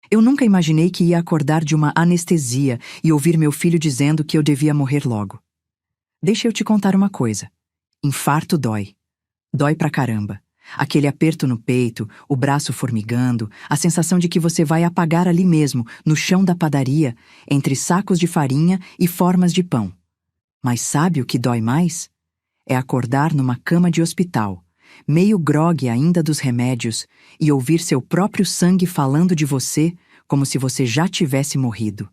Eu nunca imaginei que ia acordar de uma anestesia e ouvir meu filho dizendo que eu devia morrer logo. Deixa eu te contar uma coisa. Infarto dói. Dói pra caramba. Aquele aperto no peito, o braço formigando, a sensação de que você vai apagar ali mesmo, no chão da padaria, entre sacos de farinha e formas de pão. Mas sabe o que dói mais? É acordar numa cama de hospital, meio grogue ainda dos remédios, e ouvir seu próprio sangue falando de você como se você já tivesse morrido.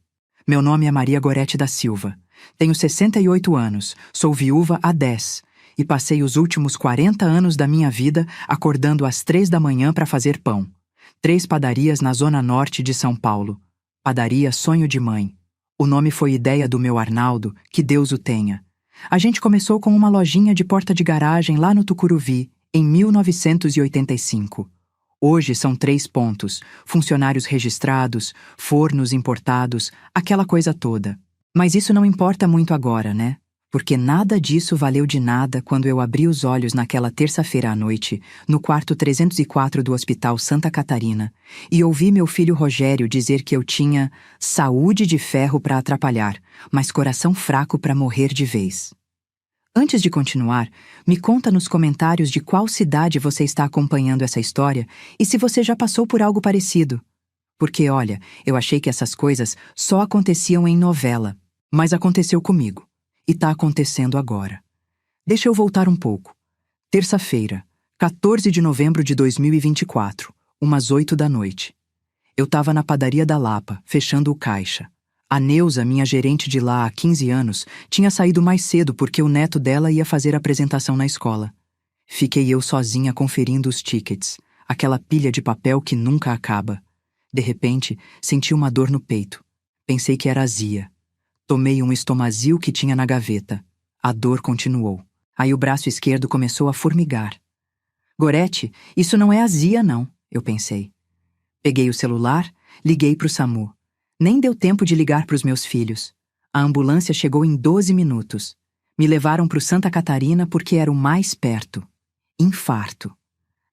Meu nome é Maria Gorete da Silva. Tenho 68 anos, sou viúva há 10 e passei os últimos 40 anos da minha vida acordando às 3 da manhã para fazer pão. 3 padarias na zona norte de São Paulo. Padaria Sonho de Mãe. O nome foi ideia do meu Arnaldo, que Deus o tenha. A gente começou com uma lojinha de porta de garagem lá no Tucuruvi, em 1985. Hoje são 3 pontos, funcionários registrados, fornos importados, aquela coisa toda. Mas isso não importa muito agora, né? Porque nada disso valeu de nada quando eu abri os olhos naquela terça-feira à noite, no quarto 304 do Hospital Santa Catarina, e ouvi meu filho Rogério dizer que eu tinha saúde de ferro para atrapalhar, mas coração fraco para morrer de vez. Antes de continuar, me conta nos comentários de qual cidade você está acompanhando essa história e se você já passou por algo parecido. Porque, olha, eu achei que essas coisas só aconteciam em novela, mas aconteceu comigo. E tá acontecendo agora. Deixa eu voltar um pouco. Terça-feira, 14 de novembro de 2024, umas 8 da noite. Eu tava na padaria da Lapa, fechando o caixa. A Neuza, minha gerente de lá há 15 anos, tinha saído mais cedo porque o neto dela ia fazer apresentação na escola. Fiquei eu sozinha conferindo os tickets, aquela pilha de papel que nunca acaba. De repente, senti uma dor no peito. Pensei que era azia. Tomei um Estomazil que tinha na gaveta. A dor continuou. Aí o braço esquerdo começou a formigar. Gorete, isso não é azia, não, eu pensei. Peguei o celular, liguei pro SAMU. Nem deu tempo de ligar pros meus filhos. A ambulância chegou em 12 minutos. Me levaram pro Santa Catarina porque era o mais perto. Infarto.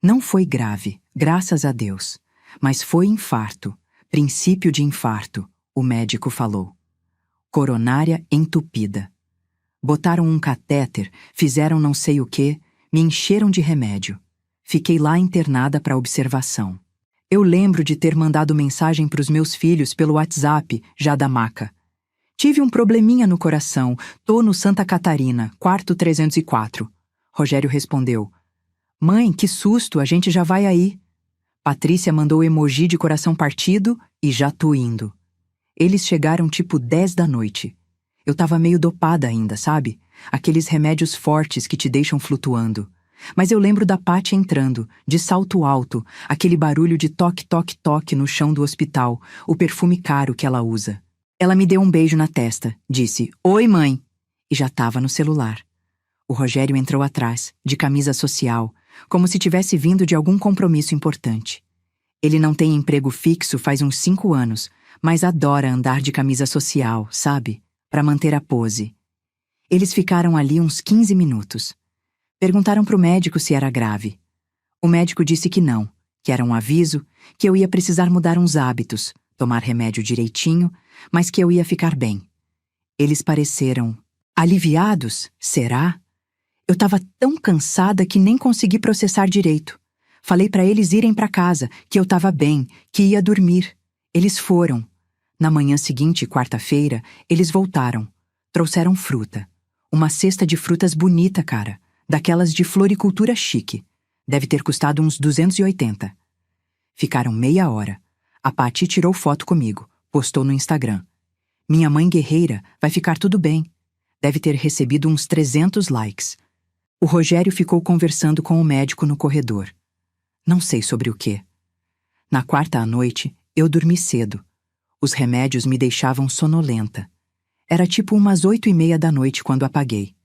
Não foi grave, graças a Deus. Mas foi infarto. Princípio de infarto, o médico falou. Coronária entupida. Botaram um catéter, fizeram não sei o quê, me encheram de remédio. Fiquei lá internada para observação. Eu lembro de ter mandado mensagem para os meus filhos pelo WhatsApp, já da maca. Tive um probleminha no coração, tô no Santa Catarina, quarto 304. Rogério respondeu. Mãe, que susto, a gente já vai aí. Patrícia mandou emoji de coração partido e já tô indo. Eles chegaram tipo 10 da noite. Eu tava meio dopada ainda, sabe? Aqueles remédios fortes que te deixam flutuando. Mas eu lembro da Paty entrando, de salto alto, aquele barulho de toque, toque, toque no chão do hospital, o perfume caro que ela usa. Ela me deu um beijo na testa, disse, Oi, mãe! E já tava no celular. O Rogério entrou atrás, de camisa social, como se tivesse vindo de algum compromisso importante. Ele não tem emprego fixo faz uns 5 anos, mas adora andar de camisa social, sabe? Para manter a pose. Eles ficaram ali uns 15 minutos. Perguntaram pro médico se era grave. O médico disse que não, que era um aviso, que eu ia precisar mudar uns hábitos, tomar remédio direitinho, mas que eu ia ficar bem. Eles pareceram aliviados, será? Eu tava tão cansada que nem consegui processar direito. Falei para eles irem para casa, que eu tava bem, que ia dormir. Eles foram. Na manhã seguinte, quarta-feira, eles voltaram. Trouxeram fruta. Uma cesta de frutas bonita, cara. Daquelas de floricultura chique. Deve ter custado uns 280. Ficaram meia hora. A Paty tirou foto comigo. Postou no Instagram. Minha mãe guerreira, vai ficar tudo bem. Deve ter recebido uns 300 likes. O Rogério ficou conversando com o médico no corredor. Não sei sobre o quê. Na quarta à noite, eu dormi cedo. Os remédios me deixavam sonolenta. Era tipo umas 8:30 da noite quando apaguei.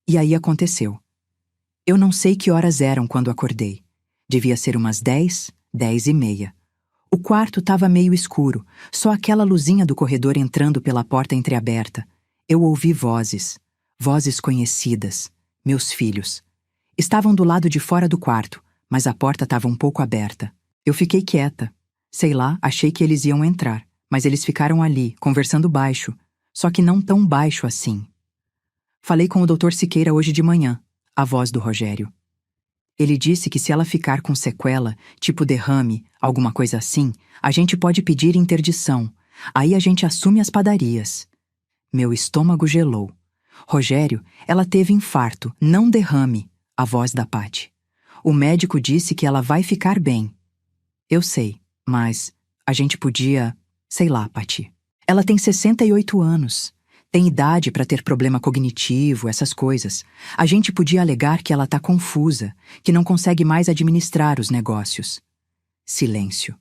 E aí aconteceu. Eu não sei que horas eram quando acordei. Devia ser umas 10, 10:30. O quarto estava meio escuro, só aquela luzinha do corredor entrando pela porta entreaberta. Eu ouvi vozes. Vozes conhecidas. Meus filhos. Estavam do lado de fora do quarto, mas a porta estava um pouco aberta. Eu fiquei quieta. Sei lá, achei que eles iam entrar, mas eles ficaram ali, conversando baixo, só que não tão baixo assim. Falei com o Dr. Siqueira hoje de manhã, a voz do Rogério. Ele disse que se ela ficar com sequela, tipo derrame, alguma coisa assim, a gente pode pedir interdição. Aí a gente assume as padarias. Meu estômago gelou. Rogério, ela teve infarto, não derrame, a voz da Patty. O médico disse que ela vai ficar bem. Eu sei, mas a gente podia... Sei lá, Patty. Ela tem 68 anos. Tem idade para ter problema cognitivo, essas coisas. A gente podia alegar que ela tá confusa, que não consegue mais administrar os negócios. Silêncio.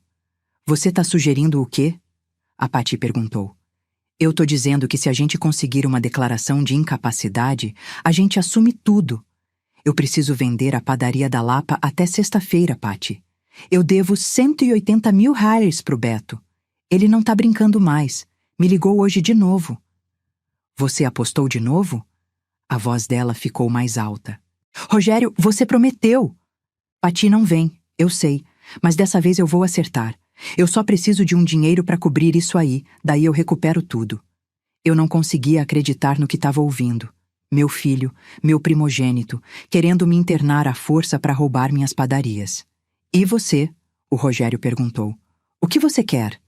Você tá sugerindo o quê? A Patty perguntou. Eu tô dizendo que se a gente conseguir uma declaração de incapacidade, a gente assume tudo. Eu preciso vender a padaria da Lapa até sexta-feira, Patty. Eu devo R$ 180 mil pro Beto. Ele não tá brincando mais. Me ligou hoje de novo. Você apostou de novo? A voz dela ficou mais alta. Rogério, você prometeu! Patty não vem, eu sei, mas dessa vez eu vou acertar. Eu só preciso de um dinheiro para cobrir isso aí, daí eu recupero tudo. Eu não conseguia acreditar no que estava ouvindo. Meu filho, meu primogênito, querendo me internar à força para roubar minhas padarias. E você? O Rogério perguntou. O que você quer?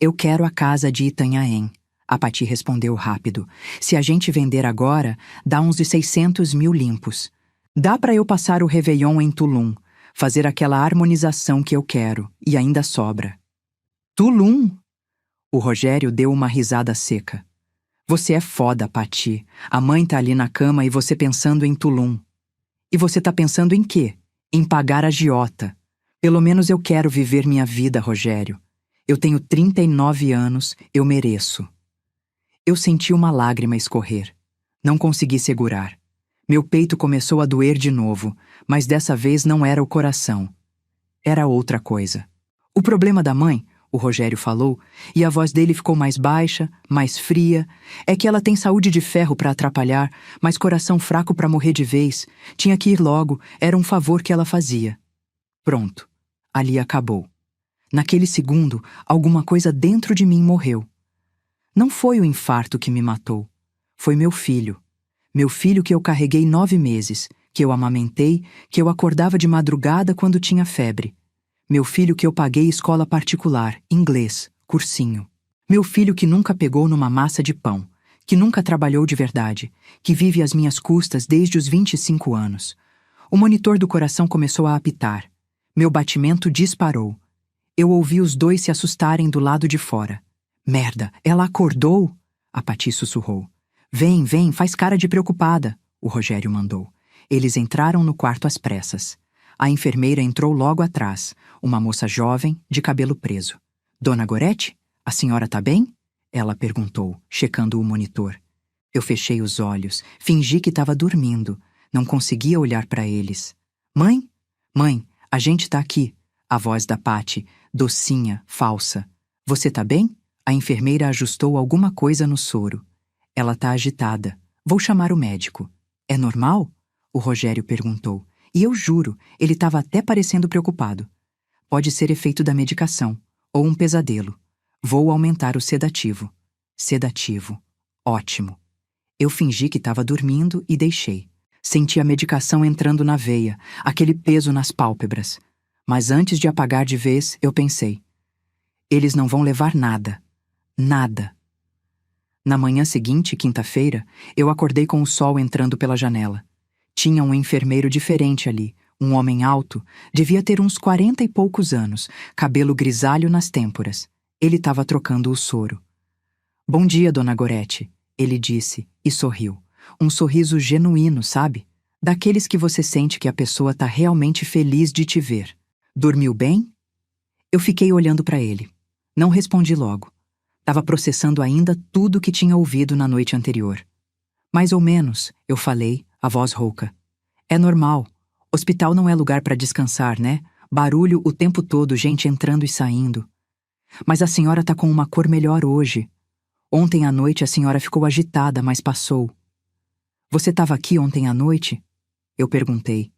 Eu quero a casa de Itanhaém. A Patty respondeu rápido. Se a gente vender agora, dá uns de 600 mil limpos. Dá para eu passar o Réveillon em Tulum, fazer aquela harmonização que eu quero, e ainda sobra. Tulum? O Rogério deu uma risada seca. Você é foda, Patty. A mãe tá ali na cama e você pensando em Tulum. E você tá pensando em quê? Em pagar a agiota. Pelo menos eu quero viver minha vida, Rogério. Eu tenho 39 anos, eu mereço. Eu senti uma lágrima escorrer. Não consegui segurar. Meu peito começou a doer de novo, mas dessa vez não era o coração. Era outra coisa. O problema da mãe, o Rogério falou, e a voz dele ficou mais baixa, mais fria, é que ela tem saúde de ferro para atrapalhar, mas coração fraco para morrer de vez. Tinha que ir logo, era um favor que ela fazia. Pronto. Ali acabou. Naquele segundo, alguma coisa dentro de mim morreu. Não foi o infarto que me matou. Foi meu filho. Meu filho que eu carreguei 9 meses, que eu amamentei, que eu acordava de madrugada quando tinha febre. Meu filho que eu paguei escola particular, inglês, cursinho. Meu filho que nunca pegou numa massa de pão, que nunca trabalhou de verdade, que vive às minhas custas desde os 25 anos. O monitor do coração começou a apitar. Meu batimento disparou. Eu ouvi os dois se assustarem do lado de fora. Merda, ela acordou? A Patty sussurrou. Vem, vem, faz cara de preocupada, o Rogério mandou. Eles entraram no quarto às pressas. A enfermeira entrou logo atrás, uma moça jovem, de cabelo preso. Dona Gorete, a senhora tá bem? Ela perguntou, checando o monitor. Eu fechei os olhos, fingi que estava dormindo. Não conseguia olhar para eles. Mãe? Mãe, a gente tá aqui. A voz da Patty, docinha, falsa. Você tá bem? A enfermeira ajustou alguma coisa no soro. Ela tá agitada. Vou chamar o médico. É normal? O Rogério perguntou. E eu juro, ele estava até parecendo preocupado. Pode ser efeito da medicação, ou um pesadelo. Vou aumentar o sedativo. Sedativo. Ótimo. Eu fingi que estava dormindo e deixei. Senti a medicação entrando na veia, aquele peso nas pálpebras. Mas antes de apagar de vez, eu pensei. Eles não vão levar nada. Nada. Na manhã seguinte, quinta-feira, eu acordei com o sol entrando pela janela. Tinha um enfermeiro diferente ali, um homem alto, devia ter uns 40 e poucos anos, cabelo grisalho nas têmporas. Ele estava trocando o soro. Bom dia, dona Gorete, ele disse e sorriu. Um sorriso genuíno, sabe? Daqueles que você sente que a pessoa tá realmente feliz de te ver. Dormiu bem? Eu fiquei olhando para ele. Não respondi logo. Estava processando ainda tudo que tinha ouvido na noite anterior. Mais ou menos, eu falei, a voz rouca. É normal. Hospital não é lugar para descansar, né? Barulho o tempo todo, gente entrando e saindo. Mas a senhora tá com uma cor melhor hoje. Ontem à noite a senhora ficou agitada, mas passou. Você estava aqui ontem à noite? Eu perguntei.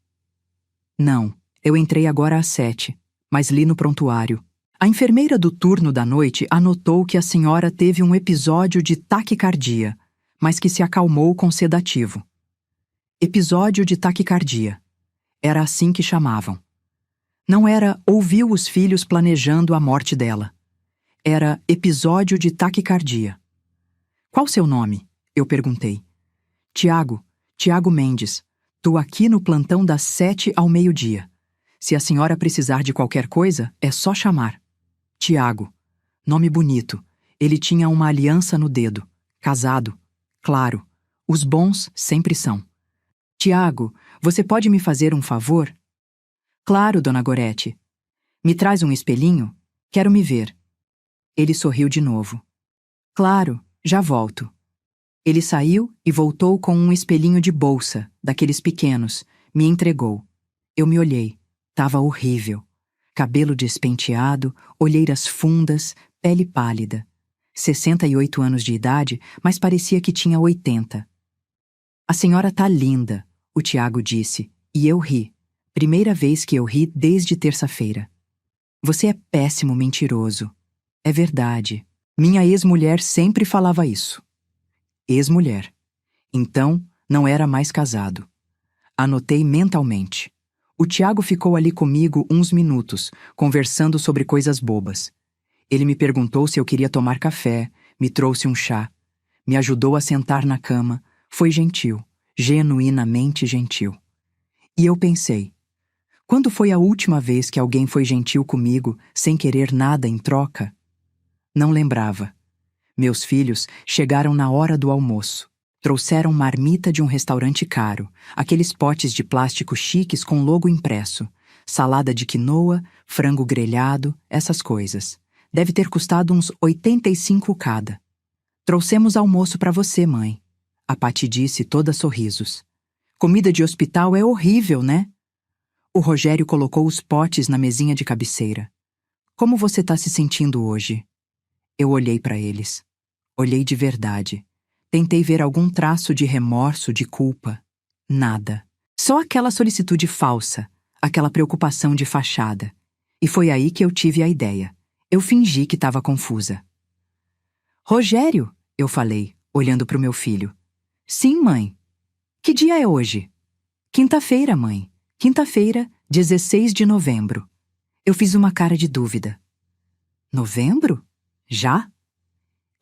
Não, eu entrei agora às 7, mas li no prontuário. A enfermeira do turno da noite anotou que a senhora teve um episódio de taquicardia, mas que se acalmou com sedativo. Episódio de taquicardia. Era assim que chamavam. Não era ouviu os filhos planejando a morte dela. Era episódio de taquicardia. Qual seu nome? Eu perguntei. Tiago Mendes. Tô aqui no plantão das 7 ao meio-dia. Se a senhora precisar de qualquer coisa, é só chamar. Tiago. Nome bonito. Ele tinha uma aliança no dedo. Casado. Claro. Os bons sempre são. Tiago, você pode me fazer um favor? Claro, dona Gorete. Me traz um espelhinho? Quero me ver. Ele sorriu de novo. Claro, já volto. Ele saiu e voltou com um espelhinho de bolsa, daqueles pequenos. Me entregou. Eu me olhei. Tava horrível. Cabelo despenteado, olheiras fundas, pele pálida. 68 anos de idade, mas parecia que tinha 80. A senhora tá linda, o Tiago disse, e eu ri. Primeira vez que eu ri desde terça-feira. Você é péssimo mentiroso. É verdade. Minha ex-mulher sempre falava isso. Ex-mulher. Então, não era mais casado. Anotei mentalmente. O Tiago ficou ali comigo uns minutos, conversando sobre coisas bobas. Ele me perguntou se eu queria tomar café, me trouxe um chá, me ajudou a sentar na cama, foi gentil, genuinamente gentil. E eu pensei, quando foi a última vez que alguém foi gentil comigo sem querer nada em troca? Não lembrava. Meus filhos chegaram na hora do almoço. Trouxeram marmita de um restaurante caro, aqueles potes de plástico chiques com logo impresso, salada de quinoa, frango grelhado, essas coisas. Deve ter custado uns 85 cada. Trouxemos almoço para você, mãe. A Pati disse toda sorrisos. Comida de hospital é horrível, né? O Rogério colocou os potes na mesinha de cabeceira. Como você tá se sentindo hoje? Eu olhei para eles. Olhei de verdade. Tentei ver algum traço de remorso, de culpa. Nada. Só aquela solicitude falsa, aquela preocupação de fachada. E foi aí que eu tive a ideia. Eu fingi que estava confusa. Rogério, eu falei, olhando para o meu filho. Sim, mãe. Que dia é hoje? Quinta-feira, mãe. Quinta-feira, 16 de novembro. Eu fiz uma cara de dúvida. Novembro? Já?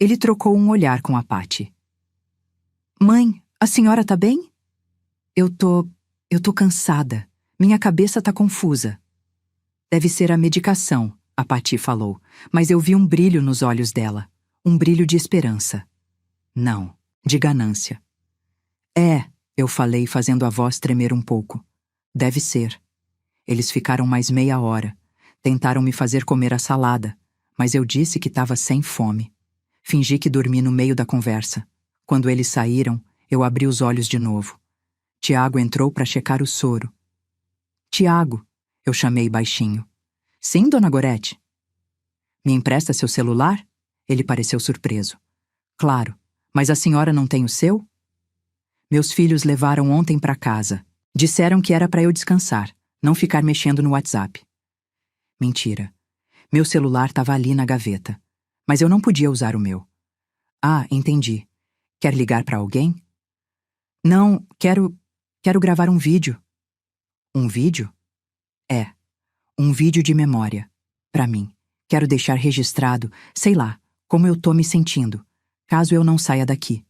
Ele trocou um olhar com a Pati. Mãe, a senhora tá bem? Eu tô cansada. Minha cabeça tá confusa. Deve ser a medicação, a Pati falou, mas eu vi um brilho nos olhos dela. Um brilho de esperança. Não, de ganância. É, eu falei fazendo a voz tremer um pouco. Deve ser. Eles ficaram mais meia hora. Tentaram me fazer comer a salada, mas eu disse que estava sem fome. Fingi que dormi no meio da conversa. Quando eles saíram, eu abri os olhos de novo. Tiago entrou para checar o soro. Tiago, eu chamei baixinho. Sim, dona Gorete. Me empresta seu celular? Ele pareceu surpreso. Claro, mas a senhora não tem o seu? Meus filhos levaram ontem para casa. Disseram que era para eu descansar, não ficar mexendo no WhatsApp. Mentira. Meu celular estava ali na gaveta, mas eu não podia usar o meu. Ah, entendi. Quer ligar para alguém? Não, quero gravar um vídeo. Um vídeo? É, um vídeo de memória. Para mim. Quero deixar registrado, sei lá, como eu tô me sentindo, caso eu não saia daqui.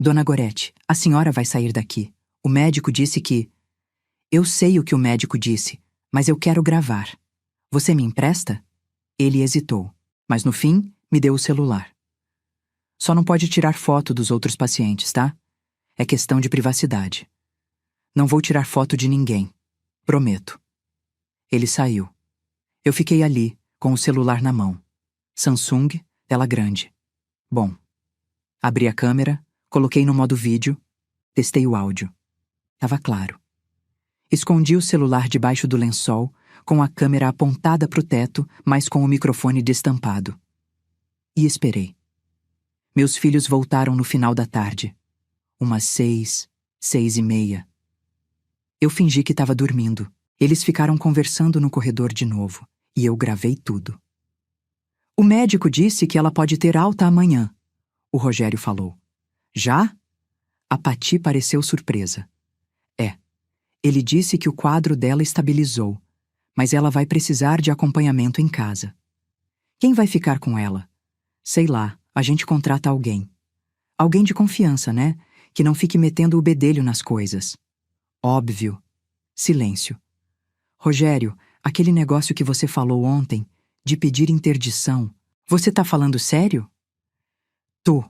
Dona Gorete, a senhora vai sair daqui. O médico disse que... Eu sei o que o médico disse, mas eu quero gravar. Você me empresta? Ele hesitou, mas no fim me deu o celular. Só não pode tirar foto dos outros pacientes, tá? É questão de privacidade. Não vou tirar foto de ninguém. Prometo. Ele saiu. Eu fiquei ali, com o celular na mão. Samsung, tela grande. Bom. Abri a câmera, coloquei no modo vídeo, testei o áudio. Tava claro. Escondi o celular debaixo do lençol, com a câmera apontada pro teto, mas com o microfone destampado. E esperei. Meus filhos voltaram no final da tarde. Umas 6, 6:30. Eu fingi que estava dormindo. Eles ficaram conversando no corredor de novo. E eu gravei tudo. O médico disse que ela pode ter alta amanhã, o Rogério falou. Já? A Pati pareceu surpresa. É. Ele disse que o quadro dela estabilizou, mas ela vai precisar de acompanhamento em casa. Quem vai ficar com ela? Sei lá, a gente contrata alguém. Alguém de confiança, né? Que não fique metendo o bedelho nas coisas. Óbvio. Silêncio. Rogério, aquele negócio que você falou ontem, de pedir interdição, você tá falando sério? Tô.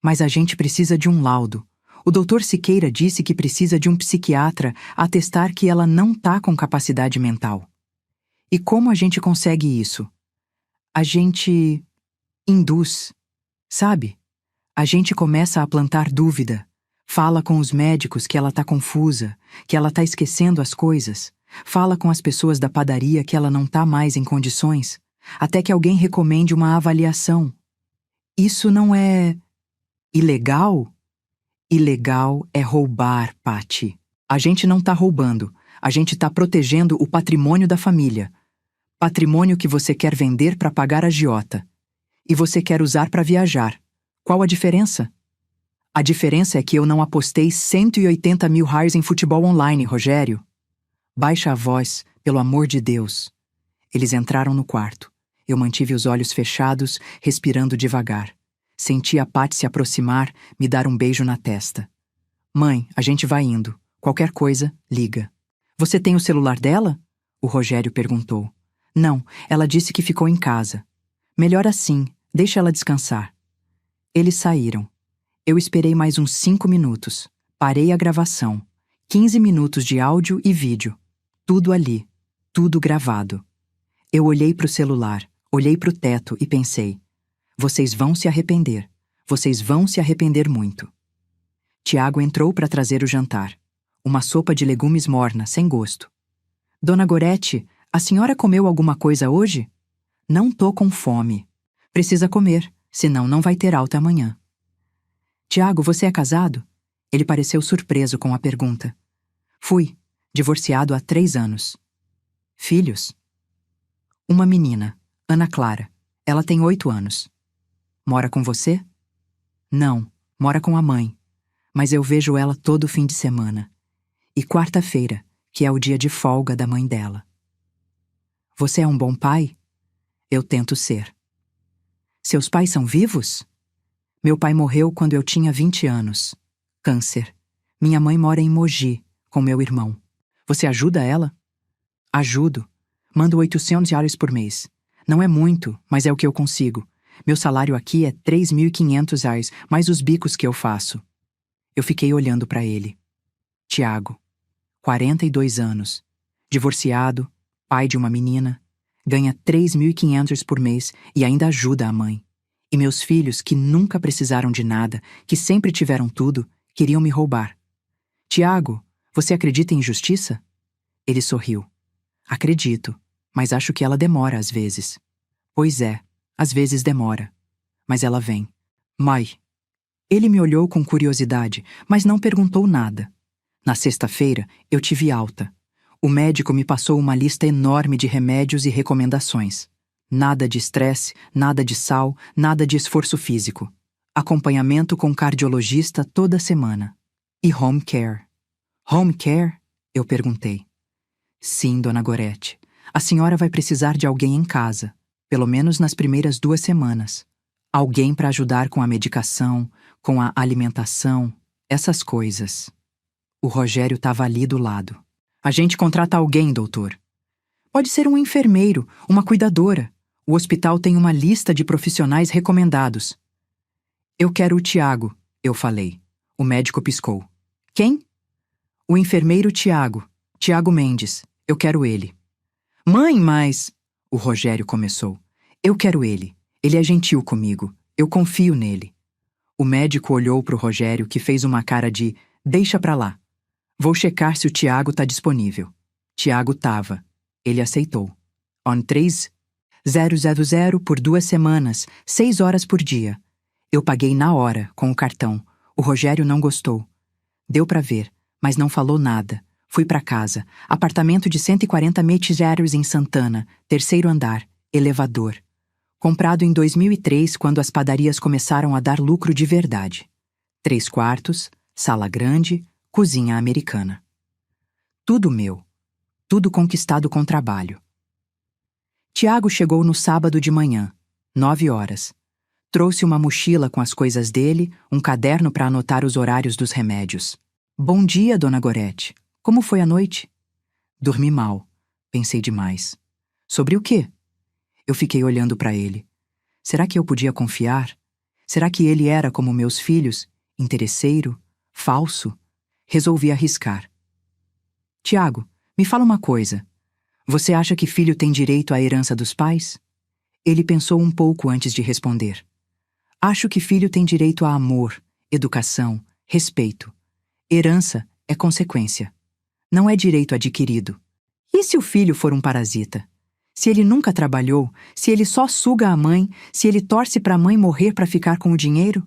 Mas a gente precisa de um laudo. O doutor Siqueira disse que precisa de um psiquiatra atestar que ela não tá com capacidade mental. E como a gente consegue isso? A gente induz, sabe? A gente começa a plantar dúvida. Fala com os médicos que ela tá confusa, que ela tá esquecendo as coisas. Fala com as pessoas da padaria que ela não tá mais em condições, até que alguém recomende uma avaliação. Isso não é ilegal? Ilegal é roubar, Pati. A gente não tá roubando, a gente tá protegendo o patrimônio da família. Patrimônio que você quer vender para pagar a agiota. E você quer usar para viajar. Qual a diferença? A diferença é que eu não apostei 180 mil reais em futebol online, Rogério. Baixa a voz, pelo amor de Deus. Eles entraram no quarto. Eu mantive os olhos fechados, respirando devagar. Senti a Pati se aproximar, me dar um beijo na testa. Mãe, a gente vai indo. Qualquer coisa, liga. Você tem o celular dela? O Rogério perguntou. Não, ela disse que ficou em casa. Melhor assim, deixa ela descansar. Eles saíram. Eu esperei mais uns 5 minutos. Parei a gravação. 15 minutos de áudio e vídeo. Tudo ali. Tudo gravado. Eu olhei pro celular, olhei pro teto e pensei: vocês vão se arrepender. Vocês vão se arrepender muito. Tiago entrou para trazer o jantar. Uma sopa de legumes morna, sem gosto. Dona Gorete, a senhora comeu alguma coisa hoje? Não tô com fome. Precisa comer, senão não vai ter alta amanhã. Tiago, você é casado? Ele pareceu surpreso com a pergunta. Fui, divorciado há 3 anos. Filhos? Uma menina, Ana Clara. Ela tem 8 anos. Mora com você? Não, mora com a mãe. Mas eu vejo ela todo fim de semana. E quarta-feira, que é o dia de folga da mãe dela. Você é um bom pai? Eu tento ser. Seus pais são vivos? Meu pai morreu quando eu tinha 20 anos. Câncer. Minha mãe mora em Mogi, com meu irmão. Você ajuda ela? Ajudo. Mando 800 reais por mês. Não é muito, mas é o que eu consigo. Meu salário aqui é 3.500 reais, mais os bicos que eu faço. Eu fiquei olhando para ele. Tiago, 42 anos, divorciado, pai de uma menina, ganha 3.500 por mês e ainda ajuda a mãe. E meus filhos, que nunca precisaram de nada, que sempre tiveram tudo, queriam me roubar. Tiago, você acredita em justiça? Ele sorriu. Acredito, mas acho que ela demora às vezes. Pois é, às vezes demora. Mas ela vem. Mãe. Ele me olhou com curiosidade, mas não perguntou nada. Na sexta-feira, eu tive alta. O médico me passou uma lista enorme de remédios e recomendações. Nada de estresse, nada de sal, nada de esforço físico. Acompanhamento com cardiologista toda semana. E home care. Home care? Eu perguntei. Sim, dona Gorete. A senhora vai precisar de alguém em casa, pelo menos nas primeiras 2 semanas. Alguém para ajudar com a medicação, com a alimentação, essas coisas. O Rogério estava ali do lado. A gente contrata alguém, doutor. Pode ser um enfermeiro, uma cuidadora. O hospital tem uma lista de profissionais recomendados. Eu quero o Tiago, eu falei. O médico piscou. Quem? O enfermeiro Tiago. Tiago Mendes. Eu quero ele. Mãe, mas... O Rogério começou. Eu quero ele. Ele é gentil comigo. Eu confio nele. O médico olhou para o Rogério, que fez uma cara de deixa pra lá. Vou checar se o Tiago tá disponível. Tiago tava. Ele aceitou. On 3, 000 por 2 semanas, 6 horas por dia. Eu paguei na hora, com o cartão. O Rogério não gostou. Deu pra ver, mas não falou nada. Fui para casa, apartamento de 140 metros em Santana, terceiro andar, elevador. Comprado em 2003, quando as padarias começaram a dar lucro de verdade. 3 quartos, sala grande, cozinha americana. Tudo meu. Tudo conquistado com trabalho. Tiago chegou no sábado de manhã, 9 horas. Trouxe uma mochila com as coisas dele, um caderno para anotar os horários dos remédios. Bom dia, dona Gorete. Como foi a noite? Dormi mal. Pensei demais. Sobre o quê? Eu fiquei olhando para ele. Será que eu podia confiar? Será que ele era como meus filhos, interesseiro, falso? Resolvi arriscar. Tiago, me fala uma coisa. Você acha que filho tem direito à herança dos pais? Ele pensou um pouco antes de responder. Acho que filho tem direito a amor, educação, respeito. Herança é consequência. Não é direito adquirido. E se o filho for um parasita? Se ele nunca trabalhou, se ele só suga a mãe, se ele torce para a mãe morrer para ficar com o dinheiro?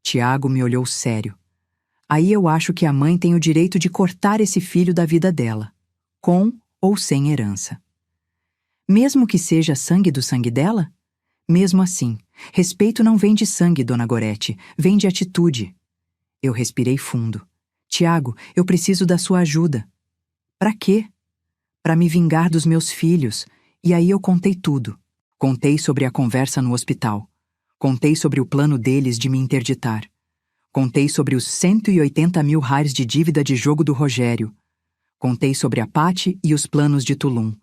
Tiago me olhou sério. Aí eu acho que a mãe tem o direito de cortar esse filho da vida dela, com ou sem herança. Mesmo que seja sangue do sangue dela? Mesmo assim, respeito não vem de sangue, dona Gorete, vem de atitude. Eu respirei fundo. Tiago, eu preciso da sua ajuda. Para quê? Para me vingar dos meus filhos. E aí eu contei tudo. Contei sobre a conversa no hospital. Contei sobre o plano deles de me interditar. Contei sobre os 180 mil reais de dívida de jogo do Rogério. Contei sobre a Patty e os planos de Tulum.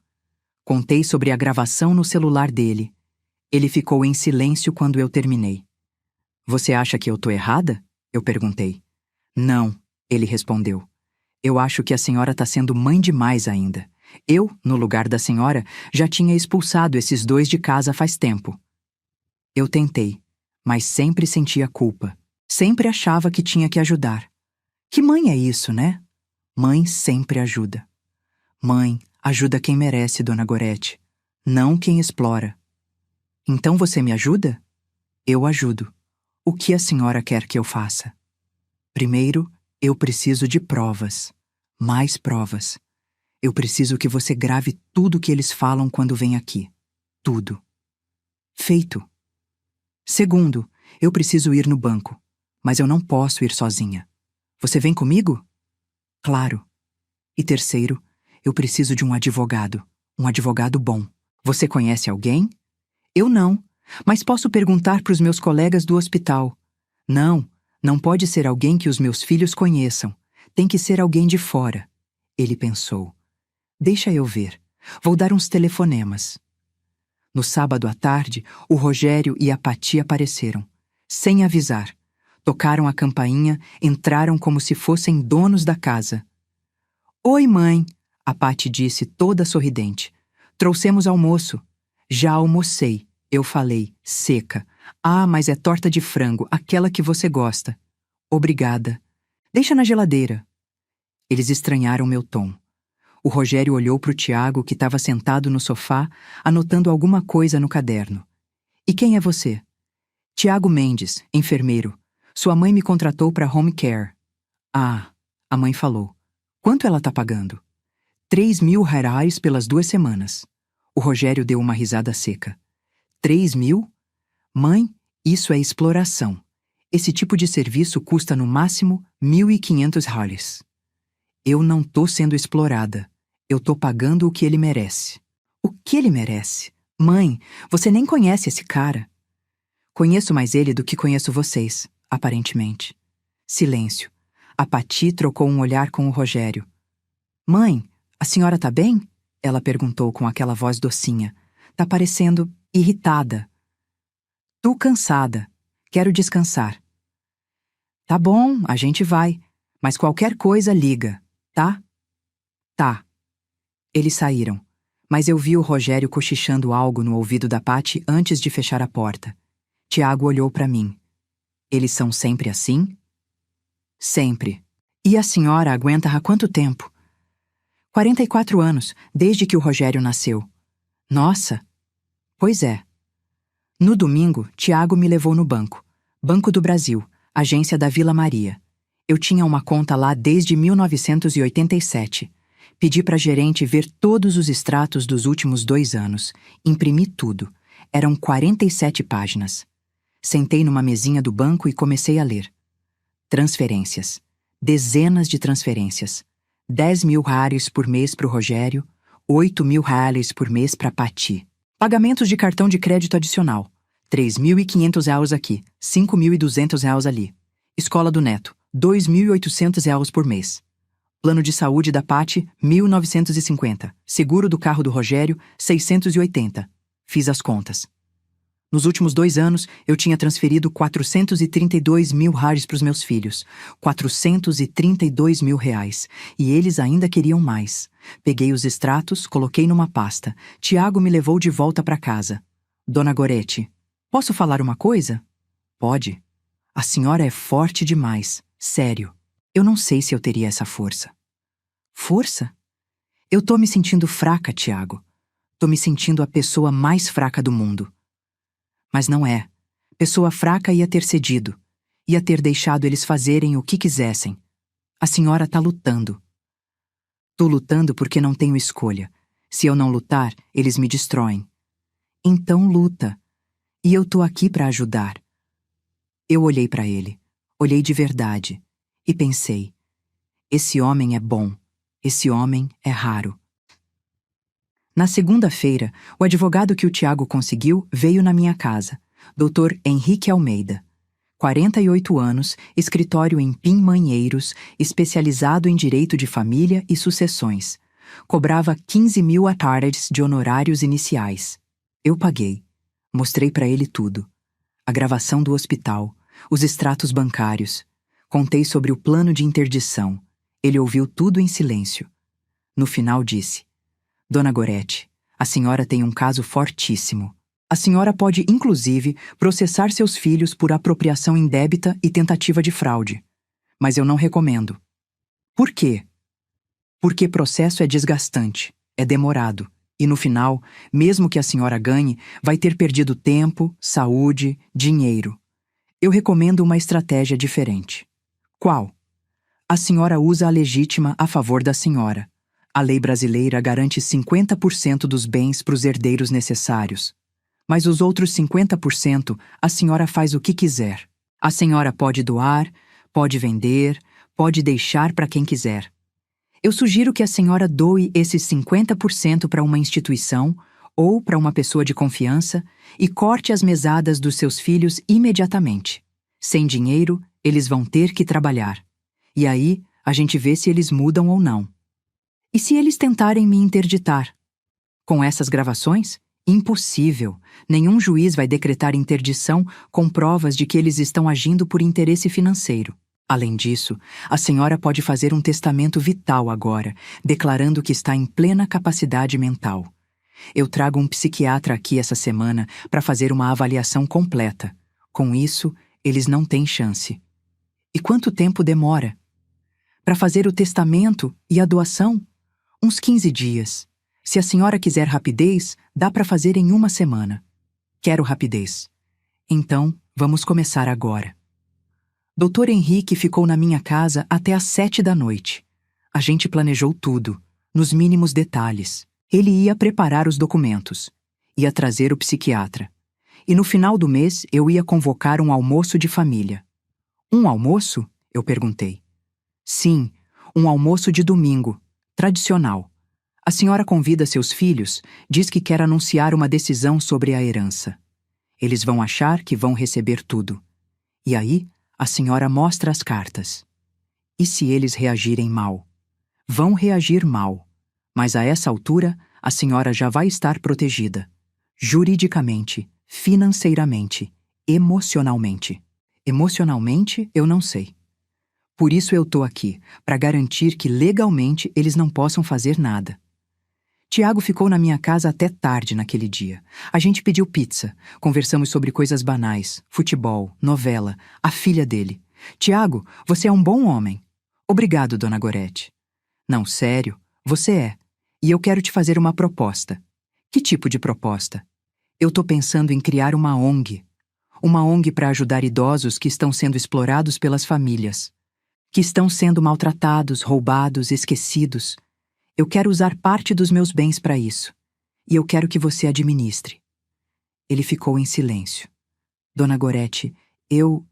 Contei sobre a gravação no celular dele. Ele ficou em silêncio quando eu terminei. Você acha que eu tô errada? Eu perguntei. Não, ele respondeu. Eu acho que a senhora tá sendo mãe demais ainda. Eu, no lugar da senhora, já tinha expulsado esses dois de casa faz tempo. Eu tentei, mas sempre sentia culpa. Sempre achava que tinha que ajudar. Que mãe é isso, né? Mãe sempre ajuda. Mãe ajuda quem merece, dona Gorete, não quem explora. Então você me ajuda? Eu ajudo. O que a senhora quer que eu faça? Primeiro, eu preciso de provas. Mais provas. Eu preciso que você grave tudo que eles falam quando vem aqui. Tudo. Feito. Segundo, eu preciso ir no banco, mas eu não posso ir sozinha. Você vem comigo? Claro. E terceiro, eu preciso de um advogado bom. Você conhece alguém? Eu não, mas posso perguntar para os meus colegas do hospital. Não, não pode ser alguém que os meus filhos conheçam. Tem que ser alguém de fora. Ele pensou. Deixa eu ver. Vou dar uns telefonemas. No sábado à tarde, o Rogério e a Patty apareceram. Sem avisar. Tocaram a campainha, entraram como se fossem donos da casa. Oi, mãe, a Patty disse toda sorridente. Trouxemos almoço. Já almocei, eu falei, seca. Ah, mas é torta de frango, aquela que você gosta. Obrigada. Deixa na geladeira. Eles estranharam meu tom. O Rogério olhou para o Tiago, que estava sentado no sofá, anotando alguma coisa no caderno. E quem é você? Tiago Mendes, enfermeiro. Sua mãe me contratou para home care. Ah, a mãe falou. Quanto ela tá pagando? 3.000 reais pelas 2 semanas. O Rogério deu uma risada seca. 3.000? Mãe, isso é exploração. Esse tipo de serviço custa no máximo 1.500 reais. Eu não tô sendo explorada. Eu tô pagando o que ele merece. O que ele merece? Mãe, você nem conhece esse cara. Conheço mais ele do que conheço vocês, aparentemente. Silêncio. A Patty trocou um olhar com o Rogério. Mãe, a senhora tá bem? Ela perguntou com aquela voz docinha. Tá parecendo irritada. Tô cansada. Quero descansar. Tá bom, a gente vai. Mas qualquer coisa liga, tá? Tá. Eles saíram, mas eu vi o Rogério cochichando algo no ouvido da Patty antes de fechar a porta. Tiago olhou para mim. Eles são sempre assim? Sempre. E a senhora aguenta há quanto tempo? 44 anos, desde que o Rogério nasceu. Nossa! Pois é. No domingo, Tiago me levou no banco. Banco do Brasil, agência da Vila Maria. Eu tinha uma conta lá desde 1987. Pedi para a gerente ver todos os extratos dos últimos 2 anos. Imprimi tudo. Eram 47 páginas. Sentei numa mesinha do banco e comecei a ler. Transferências. Dezenas de transferências. 10.000 reais por mês para o Rogério, 8.000 reais por mês para a Pati. Pagamentos de cartão de crédito adicional. 3.500 reais aqui, 5.200 reais ali. Escola do Neto, 2.800 reais por mês. Plano de saúde da Pati, 1.950. Seguro do carro do Rogério, 680. Fiz as contas. Nos últimos 2 anos, eu tinha transferido 432.000 reais para os meus filhos. 432.000 reais. E eles ainda queriam mais. Peguei os extratos, coloquei numa pasta. Tiago me levou de volta para casa. Dona Gorete, posso falar uma coisa? Pode. A senhora é forte demais. Sério. Eu não sei se eu teria essa força. Força? Eu tô me sentindo fraca, Tiago. Tô me sentindo a pessoa mais fraca do mundo. Mas não é. Pessoa fraca ia ter cedido. Ia ter deixado eles fazerem o que quisessem. A senhora tá lutando. Tô lutando porque não tenho escolha. Se eu não lutar, eles me destroem. Então luta. E eu tô aqui para ajudar. Eu olhei para ele. Olhei de verdade. E pensei: esse homem é bom. Esse homem é raro. Na segunda-feira, o advogado que o Tiago conseguiu veio na minha casa, Dr. Henrique Almeida. 48 anos, escritório em Pinmanheiros, especializado em direito de família e sucessões. Cobrava 15.000 atardes de honorários iniciais. Eu paguei. Mostrei para ele tudo. A gravação do hospital, os extratos bancários. Contei sobre o plano de interdição. Ele ouviu tudo em silêncio. No final disse: Dona Gorete, a senhora tem um caso fortíssimo. A senhora pode, inclusive, processar seus filhos por apropriação indébita e tentativa de fraude. Mas eu não recomendo. Por quê? Porque processo é desgastante, é demorado, e no final, mesmo que a senhora ganhe, vai ter perdido tempo, saúde, dinheiro. Eu recomendo uma estratégia diferente. Qual? A senhora usa a legítima a favor da senhora. A lei brasileira garante 50% dos bens para os herdeiros necessários. Mas os outros 50% a senhora faz o que quiser. A senhora pode doar, pode vender, pode deixar para quem quiser. Eu sugiro que a senhora doe esses 50% para uma instituição ou para uma pessoa de confiança e corte as mesadas dos seus filhos imediatamente. Sem dinheiro, eles vão ter que trabalhar. E aí, a gente vê se eles mudam ou não. E se eles tentarem me interditar? Com essas gravações? Impossível. Nenhum juiz vai decretar interdição com provas de que eles estão agindo por interesse financeiro. Além disso, a senhora pode fazer um testamento vital agora, declarando que está em plena capacidade mental. Eu trago um psiquiatra aqui essa semana para fazer uma avaliação completa. Com isso, eles não têm chance. E quanto tempo demora? Para fazer o testamento e a doação? Uns 15 dias. Se a senhora quiser rapidez, dá para fazer em 1 semana. Quero rapidez. Então, vamos começar agora. Dr. Henrique ficou na minha casa até às 7 da noite. A gente planejou tudo, nos mínimos detalhes. Ele ia preparar os documentos. Ia trazer o psiquiatra. E no final do mês, eu ia convocar um almoço de família. Um almoço? Eu perguntei. Sim, um almoço de domingo. Tradicional. A senhora convida seus filhos, diz que quer anunciar uma decisão sobre a herança. Eles vão achar que vão receber tudo. E aí, a senhora mostra as cartas. E se eles reagirem mal? Vão reagir mal. Mas a essa altura, a senhora já vai estar protegida. Juridicamente, financeiramente, emocionalmente. Emocionalmente, eu não sei. Por isso eu tô aqui, para garantir que legalmente eles não possam fazer nada. Tiago ficou na minha casa até tarde naquele dia. A gente pediu pizza, conversamos sobre coisas banais, futebol, novela, a filha dele. Tiago, você é um bom homem. Obrigado, Dona Gorete. Não, sério, você é. E eu quero te fazer uma proposta. Que tipo de proposta? Eu tô pensando em criar uma ONG. Uma ONG para ajudar idosos que estão sendo explorados pelas famílias. que estão sendo maltratados, roubados, esquecidos. Eu quero usar parte dos meus bens para isso, e eu quero que você administre. Ele ficou em silêncio. Dona Gorete, eu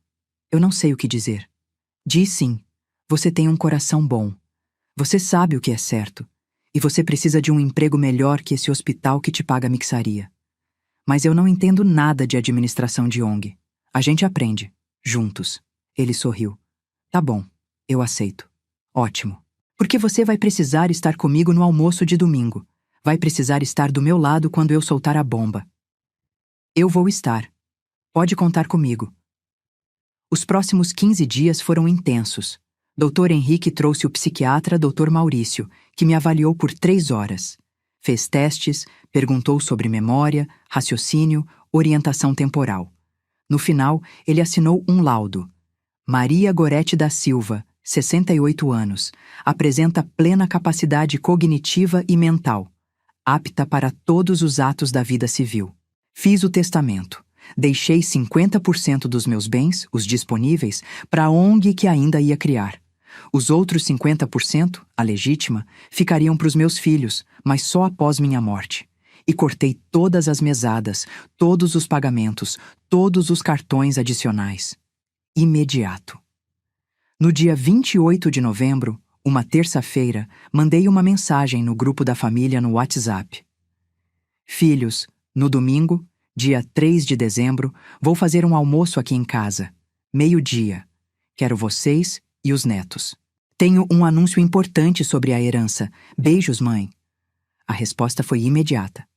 não sei o que dizer. Diz sim, você tem um coração bom. Você sabe o que é certo. E você precisa de um emprego melhor que esse hospital que te paga mixaria. Mas eu não entendo nada de administração de ONG. A gente aprende, juntos. Ele sorriu. Tá bom, eu aceito. Ótimo. Porque você vai precisar estar comigo no almoço de domingo. Vai precisar estar do meu lado quando eu soltar a bomba. Eu vou estar. Pode contar comigo. Os próximos 15 dias foram intensos. Dr. Henrique trouxe o psiquiatra Dr. Maurício, que me avaliou por 3 horas. Fez testes, perguntou sobre memória, raciocínio, orientação temporal. No final, ele assinou um laudo. Maria Gorete da Silva, 68 anos, apresenta plena capacidade cognitiva e mental, apta para todos os atos da vida civil. Fiz o testamento. Deixei 50% dos meus bens, os disponíveis, para a ONG que ainda ia criar. Os outros 50%, a legítima, ficariam para os meus filhos, mas só após minha morte. E cortei todas as mesadas, todos os pagamentos, todos os cartões adicionais. Imediato. No dia 28 de novembro, uma terça-feira, mandei uma mensagem no grupo da família no WhatsApp. Filhos, no domingo, dia 3 de dezembro, vou fazer um almoço aqui em casa. 12:00. Quero vocês e os netos. Tenho um anúncio importante sobre a herança. Beijos, mãe. A resposta foi imediata.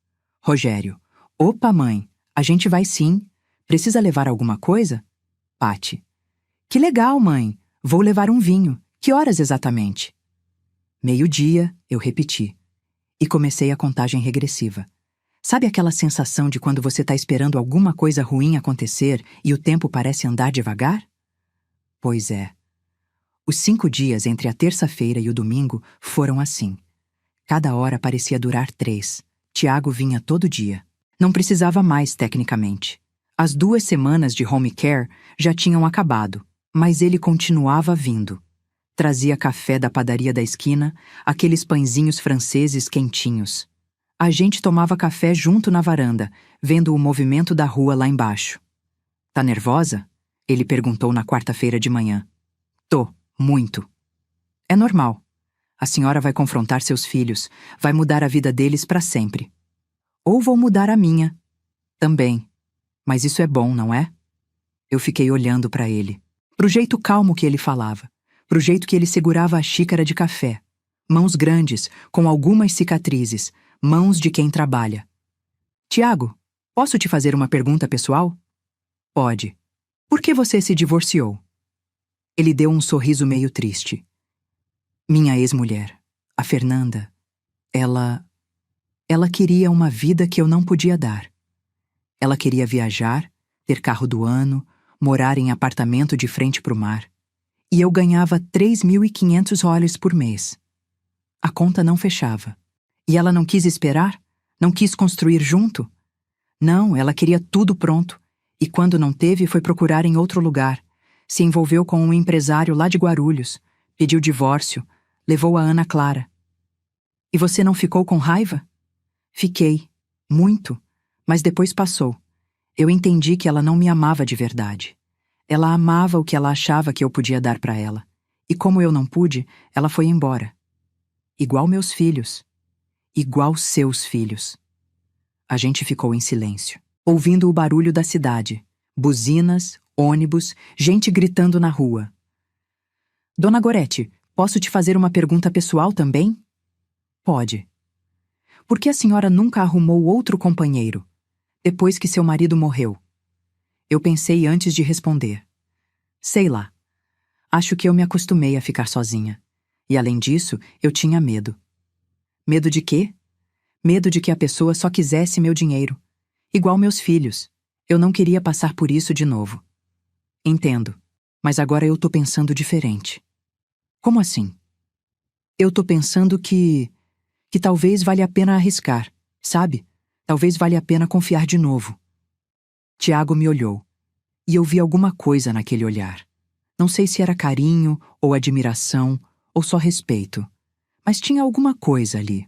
Rogério. Opa, mãe. A gente vai sim. Precisa levar alguma coisa? Pati. Que legal, mãe. Vou levar um vinho. Que horas exatamente? 12:00, eu repeti. E comecei a contagem regressiva. Sabe aquela sensação de quando você está esperando alguma coisa ruim acontecer e o tempo parece andar devagar? Pois é. Os 5 dias entre a terça-feira e o domingo foram assim. Cada hora parecia durar 3. Tiago vinha todo dia. Não precisava mais, tecnicamente. As 2 semanas de home care já tinham acabado, mas ele continuava vindo. Trazia café da padaria da esquina, aqueles pãezinhos franceses quentinhos. A gente tomava café junto na varanda, vendo o movimento da rua lá embaixo. Tá nervosa? Ele perguntou na quarta-feira de manhã. Tô, muito. É normal. A senhora vai confrontar seus filhos, vai mudar a vida deles para sempre. Ou vou mudar a minha. Também. Mas isso é bom, não é? Eu fiquei olhando para ele. Pro jeito calmo que ele falava. Pro jeito que ele segurava a xícara de café. Mãos grandes, com algumas cicatrizes. Mãos de quem trabalha. Tiago, posso te fazer uma pergunta pessoal? Pode. Por que você se divorciou? Ele deu um sorriso meio triste. Minha ex-mulher, a Fernanda, ela queria uma vida que eu não podia dar. Ela queria viajar, ter carro do ano, morar em apartamento de frente para o mar. E eu ganhava 3.500 dólares por mês. A conta não fechava. E ela não quis esperar? Não quis construir junto? Não, ela queria tudo pronto. E quando não teve, foi procurar em outro lugar. Se envolveu com um empresário lá de Guarulhos. Pediu divórcio. Levou a Ana Clara. E você não ficou com raiva? Fiquei. Muito. Mas depois passou. Eu entendi que ela não me amava de verdade. Ela amava o que ela achava que eu podia dar para ela. E como eu não pude, ela foi embora. Igual meus filhos. Igual seus filhos. A gente ficou em silêncio, ouvindo o barulho da cidade. Buzinas, ônibus, gente gritando na rua. Dona Gorete, posso te fazer uma pergunta pessoal também? Pode. Por que a senhora nunca arrumou outro companheiro, depois que seu marido morreu? Eu pensei antes de responder. Sei lá. Acho que eu me acostumei a ficar sozinha. E além disso, eu tinha medo. Medo de quê? Medo de que a pessoa só quisesse meu dinheiro. Igual meus filhos. Eu não queria passar por isso de novo. Entendo. Mas agora eu tô pensando diferente. Como assim? Eu tô pensando que talvez valha a pena arriscar, sabe? Talvez valha a pena confiar de novo. Tiago me olhou. E eu vi alguma coisa naquele olhar. Não sei se era carinho, ou admiração, ou só respeito. Mas tinha alguma coisa ali.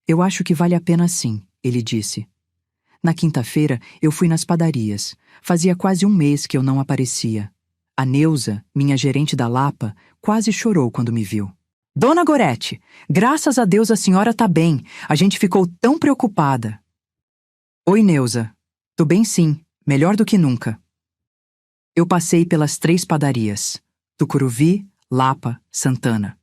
Eu acho que vale a pena sim, ele disse. Na quinta-feira, eu fui nas padarias. Fazia quase um mês que eu não aparecia. A Neuza, minha gerente da Lapa, quase chorou quando me viu. Dona Gorete, graças a Deus a senhora tá bem. A gente ficou tão preocupada. Oi, Neuza. Tô bem sim, melhor do que nunca. Eu passei pelas 3 padarias, Tucuruvi, Lapa, Santana.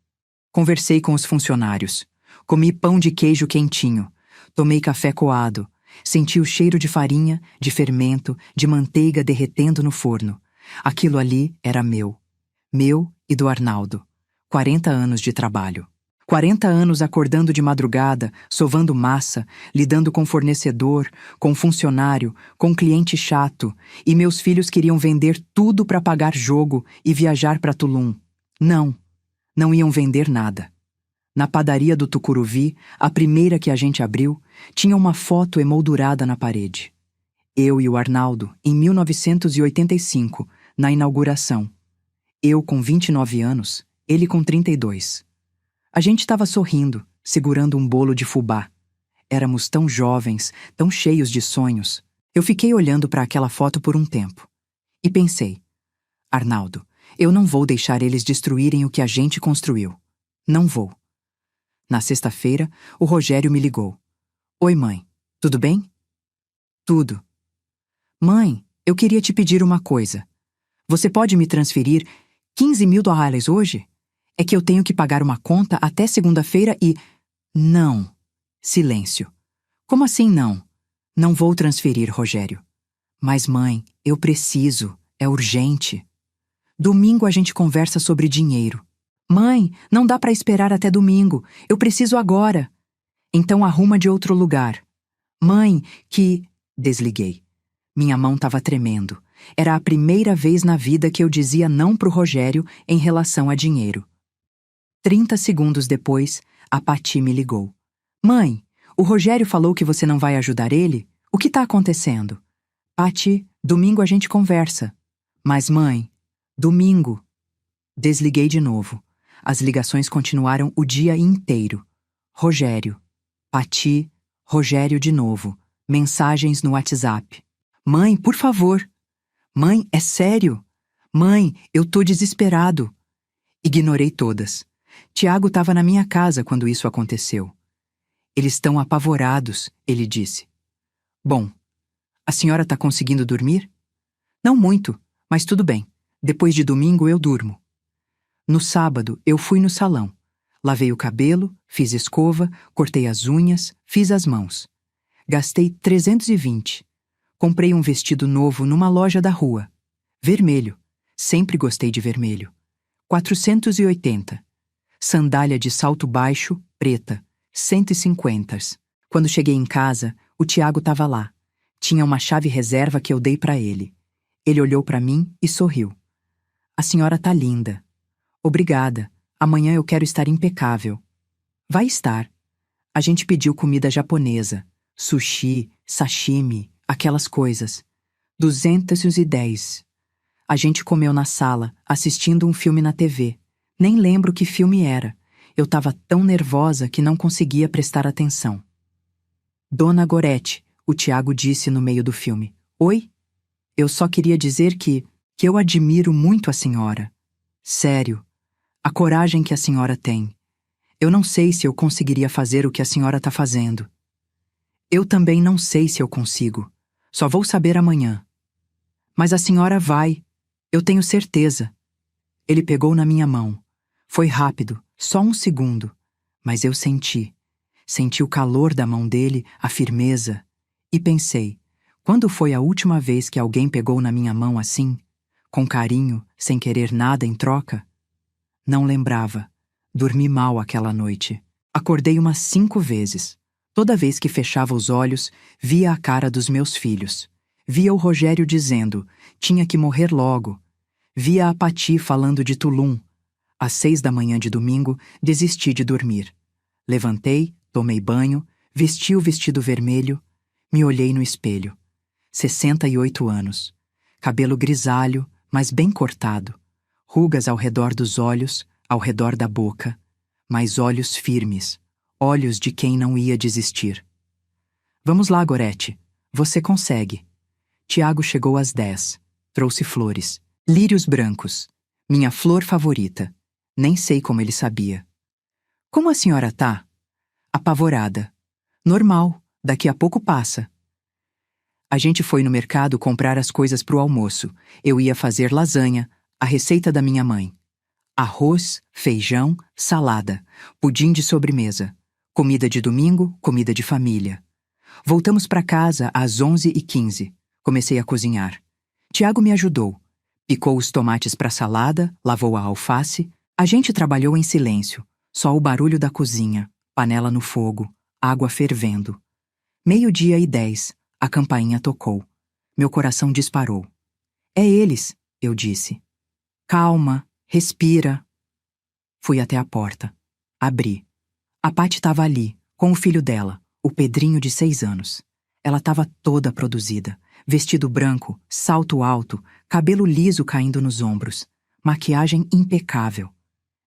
Conversei com os funcionários. Comi pão de queijo quentinho. Tomei café coado. Senti o cheiro de farinha, de fermento, de manteiga derretendo no forno. Aquilo ali era meu. Meu e do Arnaldo. 40 anos de trabalho. 40 anos acordando de madrugada, sovando massa, lidando com fornecedor, com funcionário, com cliente chato, e meus filhos queriam vender tudo para pagar jogo e viajar para Tulum. Não iam vender nada. Na padaria do Tucuruvi, a primeira que a gente abriu, tinha uma foto emoldurada na parede. Eu e o Arnaldo, em 1985, na inauguração. Eu com 29 anos, ele com 32. A gente estava sorrindo, segurando um bolo de fubá. Éramos tão jovens, tão cheios de sonhos. Eu fiquei olhando para aquela foto por um tempo. E pensei, Arnaldo, eu não vou deixar eles destruírem o que a gente construiu. Não vou. Na sexta-feira, o Rogério me ligou. Oi, mãe. Tudo bem? Tudo. Mãe, eu queria te pedir uma coisa. Você pode me transferir 15 mil dólares hoje? É que eu tenho que pagar uma conta até segunda-feira e... Não. Silêncio. Como assim não? Não vou transferir, Rogério. Mas, mãe, eu preciso. É urgente. Domingo a gente conversa sobre dinheiro. Mãe, não dá para esperar até domingo. Eu preciso agora. Então arruma de outro lugar. Mãe, que... Desliguei. Minha mão estava tremendo. Era a primeira vez na vida que eu dizia não pro Rogério em relação a dinheiro. 30 segundos depois, a Pati me ligou. Mãe, o Rogério falou que você não vai ajudar ele? O que tá acontecendo? Pati, domingo a gente conversa. Mas mãe, domingo. Desliguei de novo. As ligações continuaram o dia inteiro. Rogério. Pati, Rogério de novo. Mensagens no WhatsApp. Mãe, por favor. Mãe, é sério. Mãe, eu tô desesperado. Ignorei todas. Tiago estava na minha casa quando isso aconteceu. Eles estão apavorados, ele disse. Bom, a senhora está conseguindo dormir? Não muito, mas tudo bem. Depois de domingo eu durmo. No sábado eu fui no salão. Lavei o cabelo, fiz escova, cortei as unhas, fiz as mãos. Gastei 320. Comprei um vestido novo numa loja da rua. Vermelho. Sempre gostei de vermelho. 480. Sandália de salto baixo, preta. 150. Quando cheguei em casa, o Tiago estava lá. Tinha uma chave reserva que eu dei para ele. Ele olhou para mim e sorriu. A senhora tá linda. Obrigada. Amanhã eu quero estar impecável. Vai estar. A gente pediu comida japonesa. Sushi, sashimi, aquelas coisas. 210. A gente comeu na sala, assistindo um filme na TV. Nem lembro que filme era. Eu estava tão nervosa que não conseguia prestar atenção. Dona Gorete, o Tiago disse no meio do filme. Oi? Eu só queria dizer que eu admiro muito a senhora. Sério. A coragem que a senhora tem. Eu não sei se eu conseguiria fazer o que a senhora está fazendo. Eu também não sei se eu consigo. Só vou saber amanhã. Mas a senhora vai. Eu tenho certeza. Ele pegou na minha mão. Foi rápido, só um segundo. Mas eu senti. Senti o calor da mão dele, a firmeza. E pensei, quando foi a última vez que alguém pegou na minha mão assim? Com carinho, sem querer nada em troca? Não lembrava. Dormi mal aquela noite. Acordei umas 5 vezes. Toda vez que fechava os olhos, via a cara dos meus filhos. Via o Rogério dizendo, tinha que morrer logo. Via a Pati falando de Tulum. Às 6 da manhã de domingo, desisti de dormir. Levantei, tomei banho, vesti o vestido vermelho, me olhei no espelho. 68 anos. Cabelo grisalho, mas bem cortado. Rugas ao redor dos olhos, ao redor da boca, mas olhos firmes, olhos de quem não ia desistir. Vamos lá, Gorete. Você consegue. Tiago chegou às 10. Trouxe flores. Lírios brancos. Minha flor favorita. Nem sei como ele sabia. Como a senhora tá? Apavorada. Normal, daqui a pouco passa. A gente foi no mercado comprar as coisas pro almoço. Eu ia fazer lasanha, a receita da minha mãe. Arroz, feijão, salada, pudim de sobremesa. Comida de domingo, comida de família. Voltamos para casa às 11h15. Comecei a cozinhar. Tiago me ajudou. Picou os tomates para salada, lavou a alface. A gente trabalhou em silêncio. Só o barulho da cozinha, panela no fogo, água fervendo. 12h10, a campainha tocou. Meu coração disparou. É eles, eu disse. Calma, respira. Fui até a porta. Abri. A Paty estava ali, com o filho dela, o Pedrinho de 6 anos. Ela estava toda produzida. Vestido branco, salto alto, cabelo liso caindo nos ombros. Maquiagem impecável.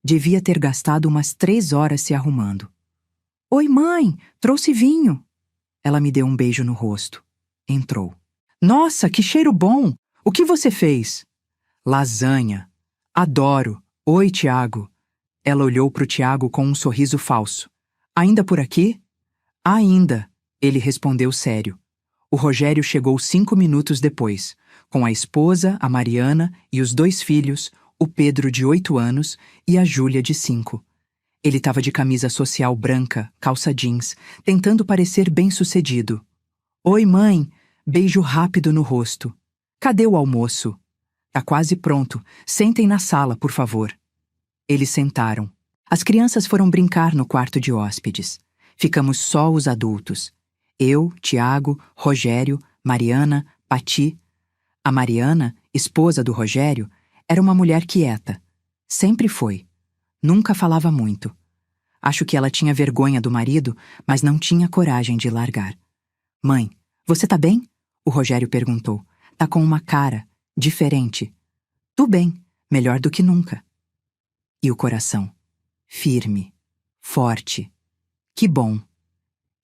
Devia ter gastado umas 3 horas se arrumando. Oi, mãe, trouxe vinho. Ela me deu um beijo no rosto. Entrou. Nossa, que cheiro bom! O que você fez? Lasanha. Adoro. Oi, Tiago. Ela olhou pro Tiago com um sorriso falso. Ainda por aqui? Ainda, ele respondeu sério. O Rogério chegou 5 minutos depois, com a esposa, a Mariana, e os 2 filhos, o Pedro de 8 anos e a Júlia de 5. Ele estava de camisa social branca, calça jeans, tentando parecer bem-sucedido. Oi, mãe! Beijo rápido no rosto. Cadê o almoço? Tá quase pronto. Sentem na sala, por favor. Eles sentaram. As crianças foram brincar no quarto de hóspedes. Ficamos só os adultos. Eu, Tiago, Rogério, Mariana, Paty. A Mariana, esposa do Rogério, era uma mulher quieta. Sempre foi. Nunca falava muito. Acho que ela tinha vergonha do marido, mas não tinha coragem de largar. Mãe, você tá bem? O Rogério perguntou. Tá com uma cara diferente. Tô bem, melhor do que nunca. E o coração? Firme, forte. Que bom.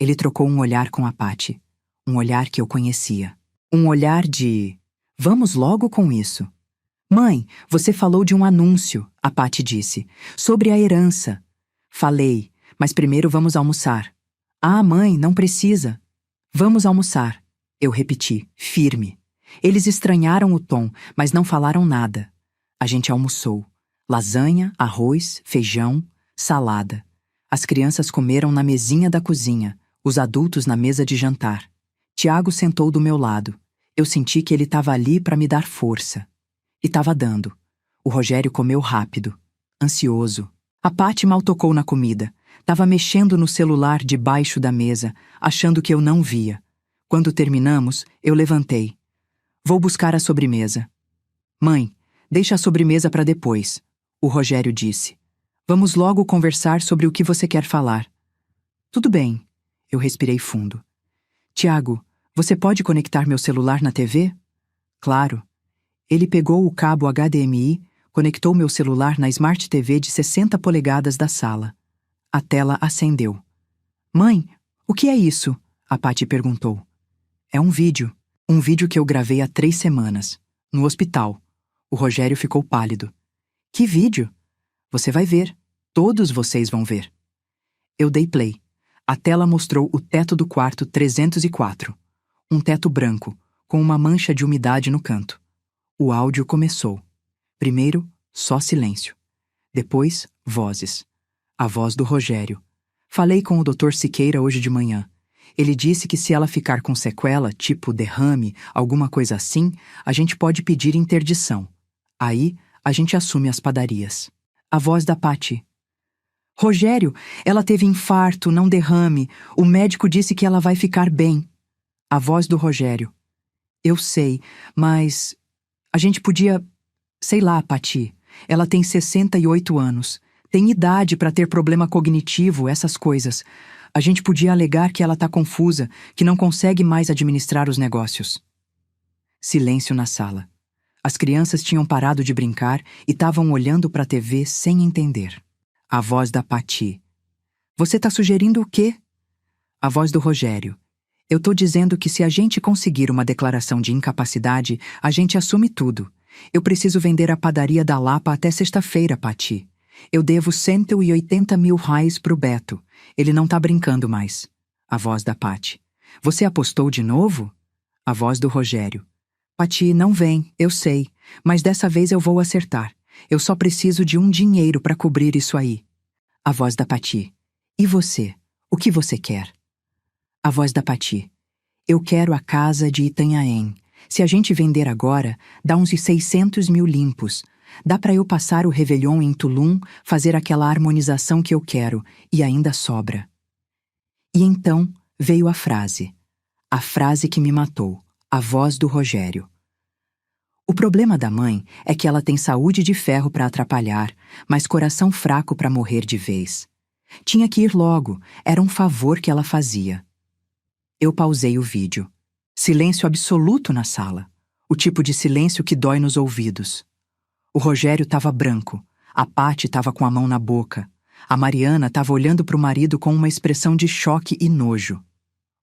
Ele trocou um olhar com a Paty. Um olhar que eu conhecia. Um olhar de... Vamos logo com isso. Mãe, você falou de um anúncio, a Paty disse, sobre a herança. Falei, mas primeiro vamos almoçar. Ah, mãe, não precisa. Vamos almoçar. Eu repeti, firme. Eles estranharam o tom, mas não falaram nada. A gente almoçou. Lasanha, arroz, feijão, salada. As crianças comeram na mesinha da cozinha, os adultos na mesa de jantar. Tiago sentou do meu lado. Eu senti que ele estava ali para me dar força. E estava dando. O Rogério comeu rápido, ansioso. A Paty mal tocou na comida. Estava mexendo no celular debaixo da mesa, achando que eu não via. Quando terminamos, eu levantei. Vou buscar a sobremesa. Mãe, deixa a sobremesa para depois, o Rogério disse. Vamos logo conversar sobre o que você quer falar. Tudo bem. Eu respirei fundo. Tiago, você pode conectar meu celular na TV? Claro. Ele pegou o cabo HDMI, conectou meu celular na Smart TV de 60 polegadas da sala. A tela acendeu. Mãe, o que é isso? A Paty perguntou. É um vídeo. Um vídeo que eu gravei há 3 semanas. No hospital. O Rogério ficou pálido. Que vídeo? Você vai ver. Todos vocês vão ver. Eu dei play. A tela mostrou o teto do quarto 304. Um teto branco, com uma mancha de umidade no canto. O áudio começou. Primeiro, só silêncio. Depois, vozes. A voz do Rogério. Falei com o Dr. Siqueira hoje de manhã. Ele disse que se ela ficar com sequela, tipo derrame, alguma coisa assim, a gente pode pedir interdição. Aí, a gente assume as padarias. A voz da Paty. Rogério, ela teve infarto, não derrame. O médico disse que ela vai ficar bem. A voz do Rogério. Eu sei, mas... A gente podia... Sei lá, Paty. Ela tem 68 anos. Tem idade para ter problema cognitivo, essas coisas. A gente podia alegar que ela tá confusa, que não consegue mais administrar os negócios. Silêncio na sala. As crianças tinham parado de brincar e estavam olhando para a TV sem entender. A voz da Pati. Você tá sugerindo o quê? A voz do Rogério. Eu tô dizendo que se a gente conseguir uma declaração de incapacidade, a gente assume tudo. Eu preciso vender a padaria da Lapa até sexta-feira, Pati. Eu devo 180 mil reais pro Beto. Ele não tá brincando mais. A voz da Pati. Você apostou de novo? A voz do Rogério. Pati, não vem, eu sei, mas dessa vez eu vou acertar. Eu só preciso de um dinheiro para cobrir isso aí. A voz da Pati. E você? O que você quer? A voz da Pati. Eu quero a casa de Itanhaém. Se a gente vender agora, dá uns 600 mil limpos. Dá para eu passar o Réveillon em Tulum, fazer aquela harmonização que eu quero, e ainda sobra. E então veio a frase que me matou, a voz do Rogério. O problema da mãe é que ela tem saúde de ferro para atrapalhar, mas coração fraco para morrer de vez. Tinha que ir logo, era um favor que ela fazia. Eu pausei o vídeo. Silêncio absoluto na sala. O tipo de silêncio que dói nos ouvidos. O Rogério estava branco, a Pati estava com a mão na boca. A Mariana estava olhando para o marido com uma expressão de choque e nojo.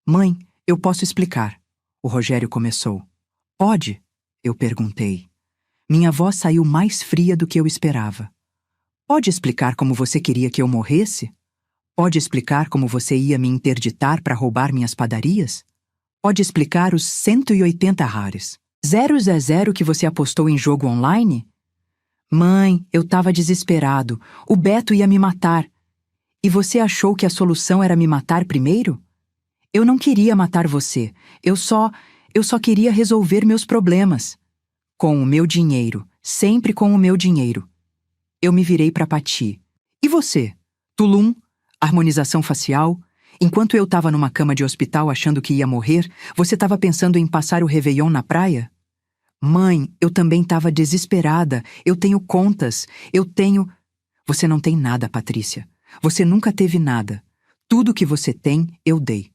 Mãe, eu posso explicar. O Rogério começou. Pode? Eu perguntei. Minha voz saiu mais fria do que eu esperava. Pode explicar como você queria que eu morresse? Pode explicar como você ia me interditar para roubar minhas padarias? Pode explicar os 180 rares? 000 que você apostou em jogo online? Mãe, eu tava desesperado. O Beto ia me matar. E você achou que a solução era me matar primeiro? Eu não queria matar você. Eu só queria resolver meus problemas. Com o meu dinheiro. Sempre com o meu dinheiro. Eu me virei para Pati. E você? Tulum? Harmonização facial? Enquanto eu estava numa cama de hospital achando que ia morrer, você estava pensando em passar o Réveillon na praia? Mãe, eu também estava desesperada. Eu tenho contas. Você não tem nada, Patrícia. Você nunca teve nada. Tudo que você tem, eu dei.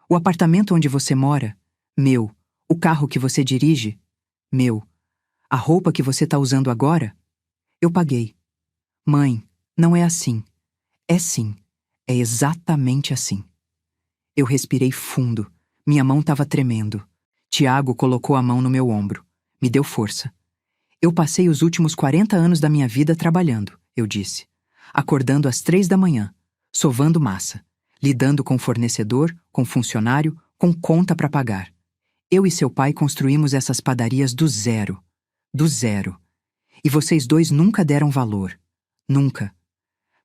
O apartamento onde você mora? Meu. O carro que você dirige? Meu. A roupa que você está usando agora? Eu paguei. Mãe, não é assim. É sim. É exatamente assim. Eu respirei fundo. Minha mão estava tremendo. Tiago colocou a mão no meu ombro. Me deu força. Eu passei os últimos 40 anos da minha vida trabalhando, eu disse. Acordando às 3 da manhã, sovando massa, lidando com fornecedor, com funcionário, com conta para pagar. Eu e seu pai construímos essas padarias do zero. Do zero. E vocês dois nunca deram valor. Nunca.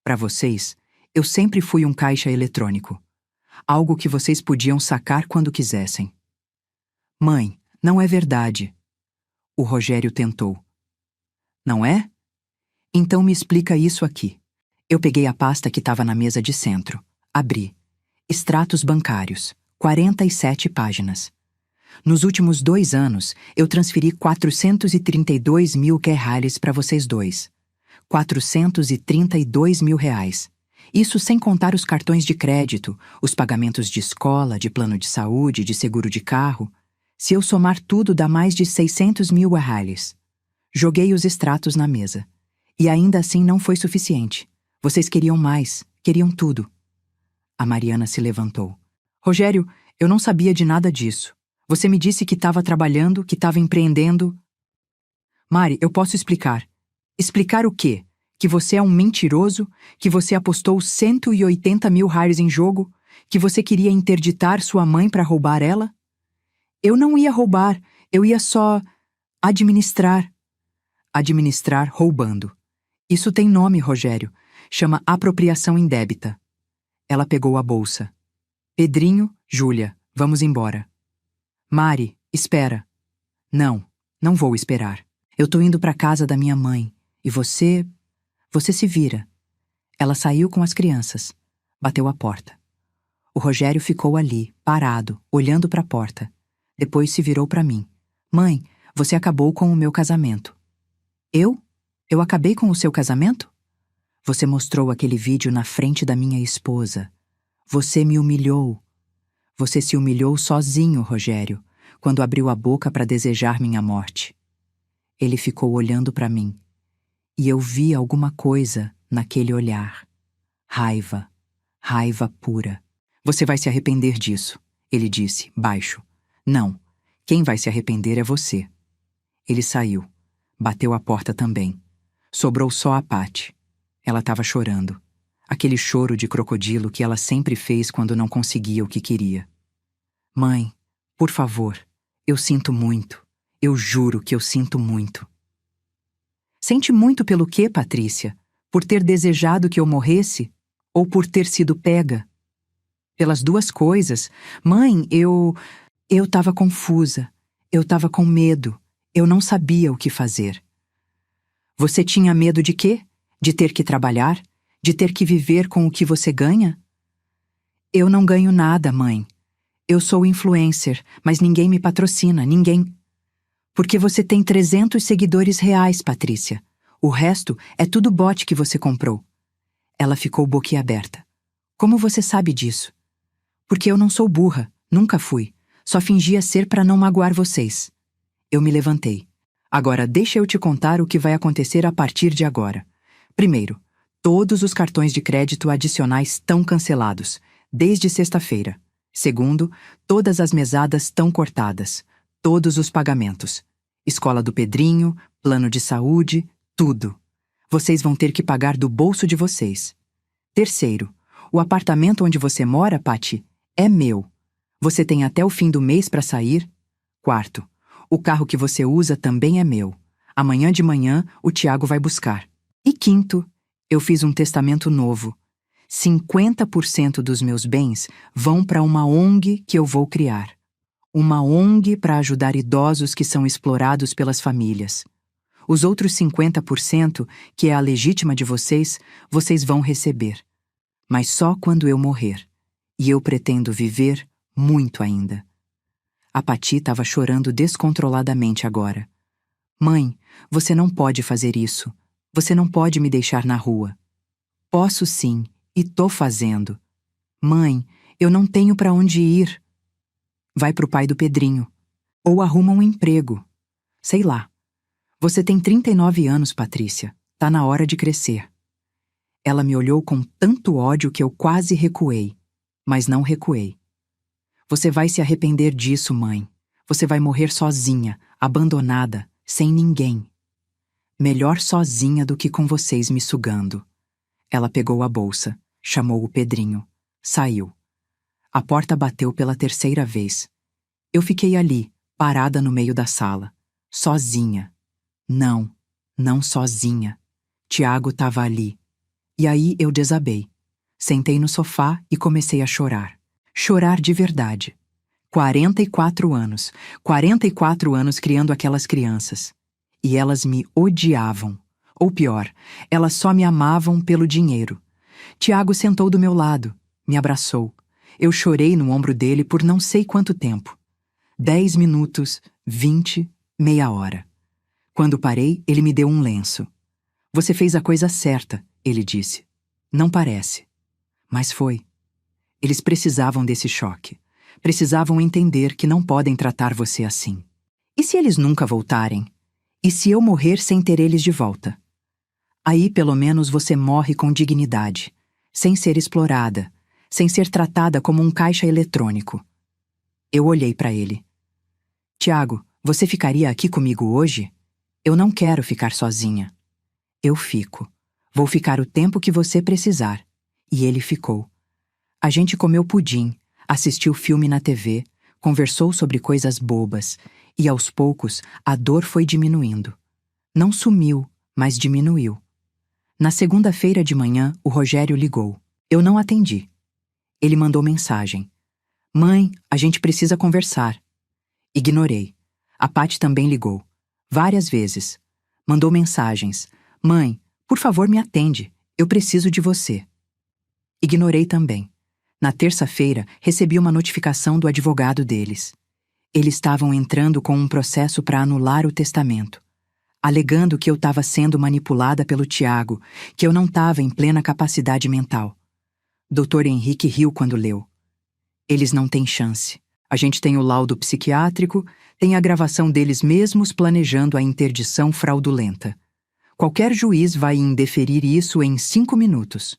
Para vocês, eu sempre fui um caixa eletrônico. Algo que vocês podiam sacar quando quisessem. Mãe, não é verdade. O Rogério tentou. Não é? Então me explica isso aqui. Eu peguei a pasta que estava na mesa de centro. Abri. Extratos bancários. 47 páginas. Nos últimos 2 anos, eu transferi 432 mil reais para vocês dois. 432 mil reais. Isso sem contar os cartões de crédito, os pagamentos de escola, de plano de saúde, de seguro de carro. Se eu somar tudo, dá mais de 600 mil reais. Joguei os extratos na mesa. E ainda assim não foi suficiente. Vocês queriam mais, queriam tudo. A Mariana se levantou. Rogério, eu não sabia de nada disso. Você me disse que estava trabalhando, que estava empreendendo. Mari, eu posso explicar. Explicar o quê? Que você é um mentiroso? Que você apostou 180 mil reais em jogo? Que você queria interditar sua mãe para roubar ela? Eu não ia roubar, eu ia só administrar. Administrar roubando. Isso tem nome, Rogério. Chama apropriação indébita. Ela pegou a bolsa. Pedrinho, Júlia, vamos embora. Mari, espera. Não, não vou esperar. Eu tô indo para casa da minha mãe. E você se vira. Ela saiu com as crianças. Bateu a porta. O Rogério ficou ali, parado, olhando para a porta. Depois se virou para mim. Mãe, você acabou com o meu casamento. Eu? Eu acabei com o seu casamento? Você mostrou aquele vídeo na frente da minha esposa. Você me humilhou. Você se humilhou sozinho, Rogério, quando abriu a boca para desejar minha morte. Ele ficou olhando para mim. E eu vi alguma coisa naquele olhar. Raiva. Raiva pura. Você vai se arrepender disso, ele disse, baixo. Não. Quem vai se arrepender é você. Ele saiu. Bateu a porta também. Sobrou só a Patty. Ela estava chorando. Aquele choro de crocodilo que ela sempre fez quando não conseguia o que queria. Mãe, por favor, eu sinto muito. Eu juro que eu sinto muito. Sente muito pelo quê, Patrícia? Por ter desejado que eu morresse? Ou por ter sido pega? Pelas duas coisas. Mãe, eu estava confusa. Eu estava com medo. Eu não sabia o que fazer. Você tinha medo de quê? De ter que trabalhar? De ter que viver com o que você ganha? Eu não ganho nada, mãe. Eu sou influencer, mas ninguém me patrocina, ninguém. Porque você tem 300 seguidores reais, Patrícia. O resto é tudo bot que você comprou. Ela ficou boquiaberta. Como você sabe disso? Porque eu não sou burra, nunca fui. Só fingia ser para não magoar vocês. Eu me levantei. Agora deixa eu te contar o que vai acontecer a partir de agora. Primeiro, todos os cartões de crédito adicionais estão cancelados, desde sexta-feira. Segundo, todas as mesadas estão cortadas. Todos os pagamentos. Escola do Pedrinho, plano de saúde, tudo. Vocês vão ter que pagar do bolso de vocês. Terceiro, o apartamento onde você mora, Patty, é meu. Você tem até o fim do mês para sair. Quarto, o carro que você usa também é meu. Amanhã de manhã, o Tiago vai buscar. E quinto, eu fiz um testamento novo. 50% dos meus bens vão para uma ONG que eu vou criar. Uma ONG para ajudar idosos que são explorados pelas famílias. Os outros 50%, que é a legítima de vocês, vocês vão receber. Mas só quando eu morrer. E eu pretendo viver muito ainda. A Patty estava chorando descontroladamente agora. Mãe, você não pode fazer isso. Você não pode me deixar na rua. Posso sim, e tô fazendo. Mãe, eu não tenho para onde ir. Vai pro pai do Pedrinho. Ou arruma um emprego. Sei lá. Você tem 39 anos, Patrícia. Tá na hora de crescer. Ela me olhou com tanto ódio que eu quase recuei. Mas não recuei. Você vai se arrepender disso, mãe. Você vai morrer sozinha, abandonada, sem ninguém. Melhor sozinha do que com vocês me sugando. Ela pegou a bolsa, chamou o Pedrinho. Saiu. A porta bateu pela terceira vez. Eu fiquei ali, parada no meio da sala. Sozinha. Não, não sozinha. Tiago estava ali. E aí eu desabei. Sentei no sofá e comecei a chorar. Chorar de verdade. 44 anos. 44 anos criando aquelas crianças. E elas me odiavam. Ou pior, elas só me amavam pelo dinheiro. Tiago sentou do meu lado, me abraçou. Eu chorei no ombro dele por não sei quanto tempo. 10 minutos, 20, meia hora. Quando parei, ele me deu um lenço. Você fez a coisa certa, ele disse. Não parece. Mas foi. Eles precisavam desse choque. Precisavam entender que não podem tratar você assim. E se eles nunca voltarem? E se eu morrer sem ter eles de volta? Aí, pelo menos, você morre com dignidade, sem ser explorada, sem ser tratada como um caixa eletrônico. Eu olhei para ele. Tiago, você ficaria aqui comigo hoje? Eu não quero ficar sozinha. Eu fico. Vou ficar o tempo que você precisar. E ele ficou. A gente comeu pudim, assistiu filme na TV, conversou sobre coisas bobas, e aos poucos a dor foi diminuindo. Não sumiu, mas diminuiu. Na segunda-feira de manhã, o Rogério ligou. Eu não atendi. Ele mandou mensagem. Mãe, a gente precisa conversar. Ignorei. A Patty também ligou. Várias vezes. Mandou mensagens. Mãe, por favor me atende. Eu preciso de você. Ignorei também. Na terça-feira, recebi uma notificação do advogado deles. Eles estavam entrando com um processo para anular o testamento, alegando que eu estava sendo manipulada pelo Tiago, que eu não estava em plena capacidade mental. Dr. Henrique riu quando leu. Eles não têm chance. A gente tem o laudo psiquiátrico, Tem a gravação deles mesmos planejando a interdição fraudulenta. Qualquer juiz vai indeferir isso em 5 minutos.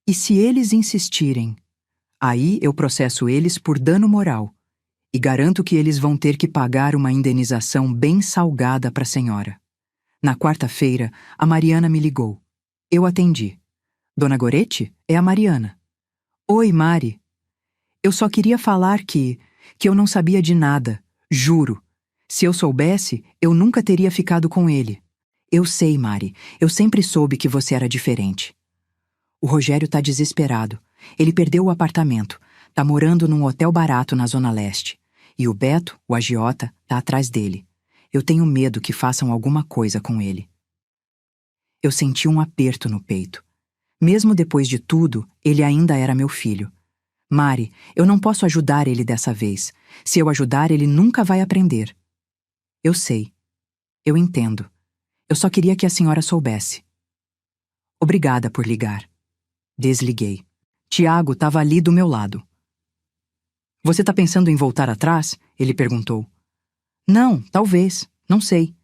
E se eles insistirem, aí eu processo eles por dano moral e garanto que eles vão ter que pagar uma indenização bem salgada para a senhora. Na quarta-feira, a Mariana me ligou. Eu atendi. Dona Gorete? É a Mariana. Oi, Mari. Eu só queria falar que eu não sabia de nada, juro. Se eu soubesse, eu nunca teria ficado com ele. Eu sei, Mari, eu sempre soube que você era diferente. O Rogério tá desesperado. Ele perdeu o apartamento, tá morando num hotel barato na Zona Leste. E o Beto, o agiota, tá atrás dele. Eu tenho medo que façam alguma coisa com ele. Eu senti um aperto no peito. Mesmo depois de tudo, ele ainda era meu filho. Mari, eu não posso ajudar ele dessa vez. Se eu ajudar, ele nunca vai aprender. Eu sei. Eu entendo. Eu só queria que a senhora soubesse. Obrigada por ligar. Desliguei. Tiago estava ali do meu lado. Você tá pensando em voltar atrás? Ele perguntou. Não, talvez. Não sei.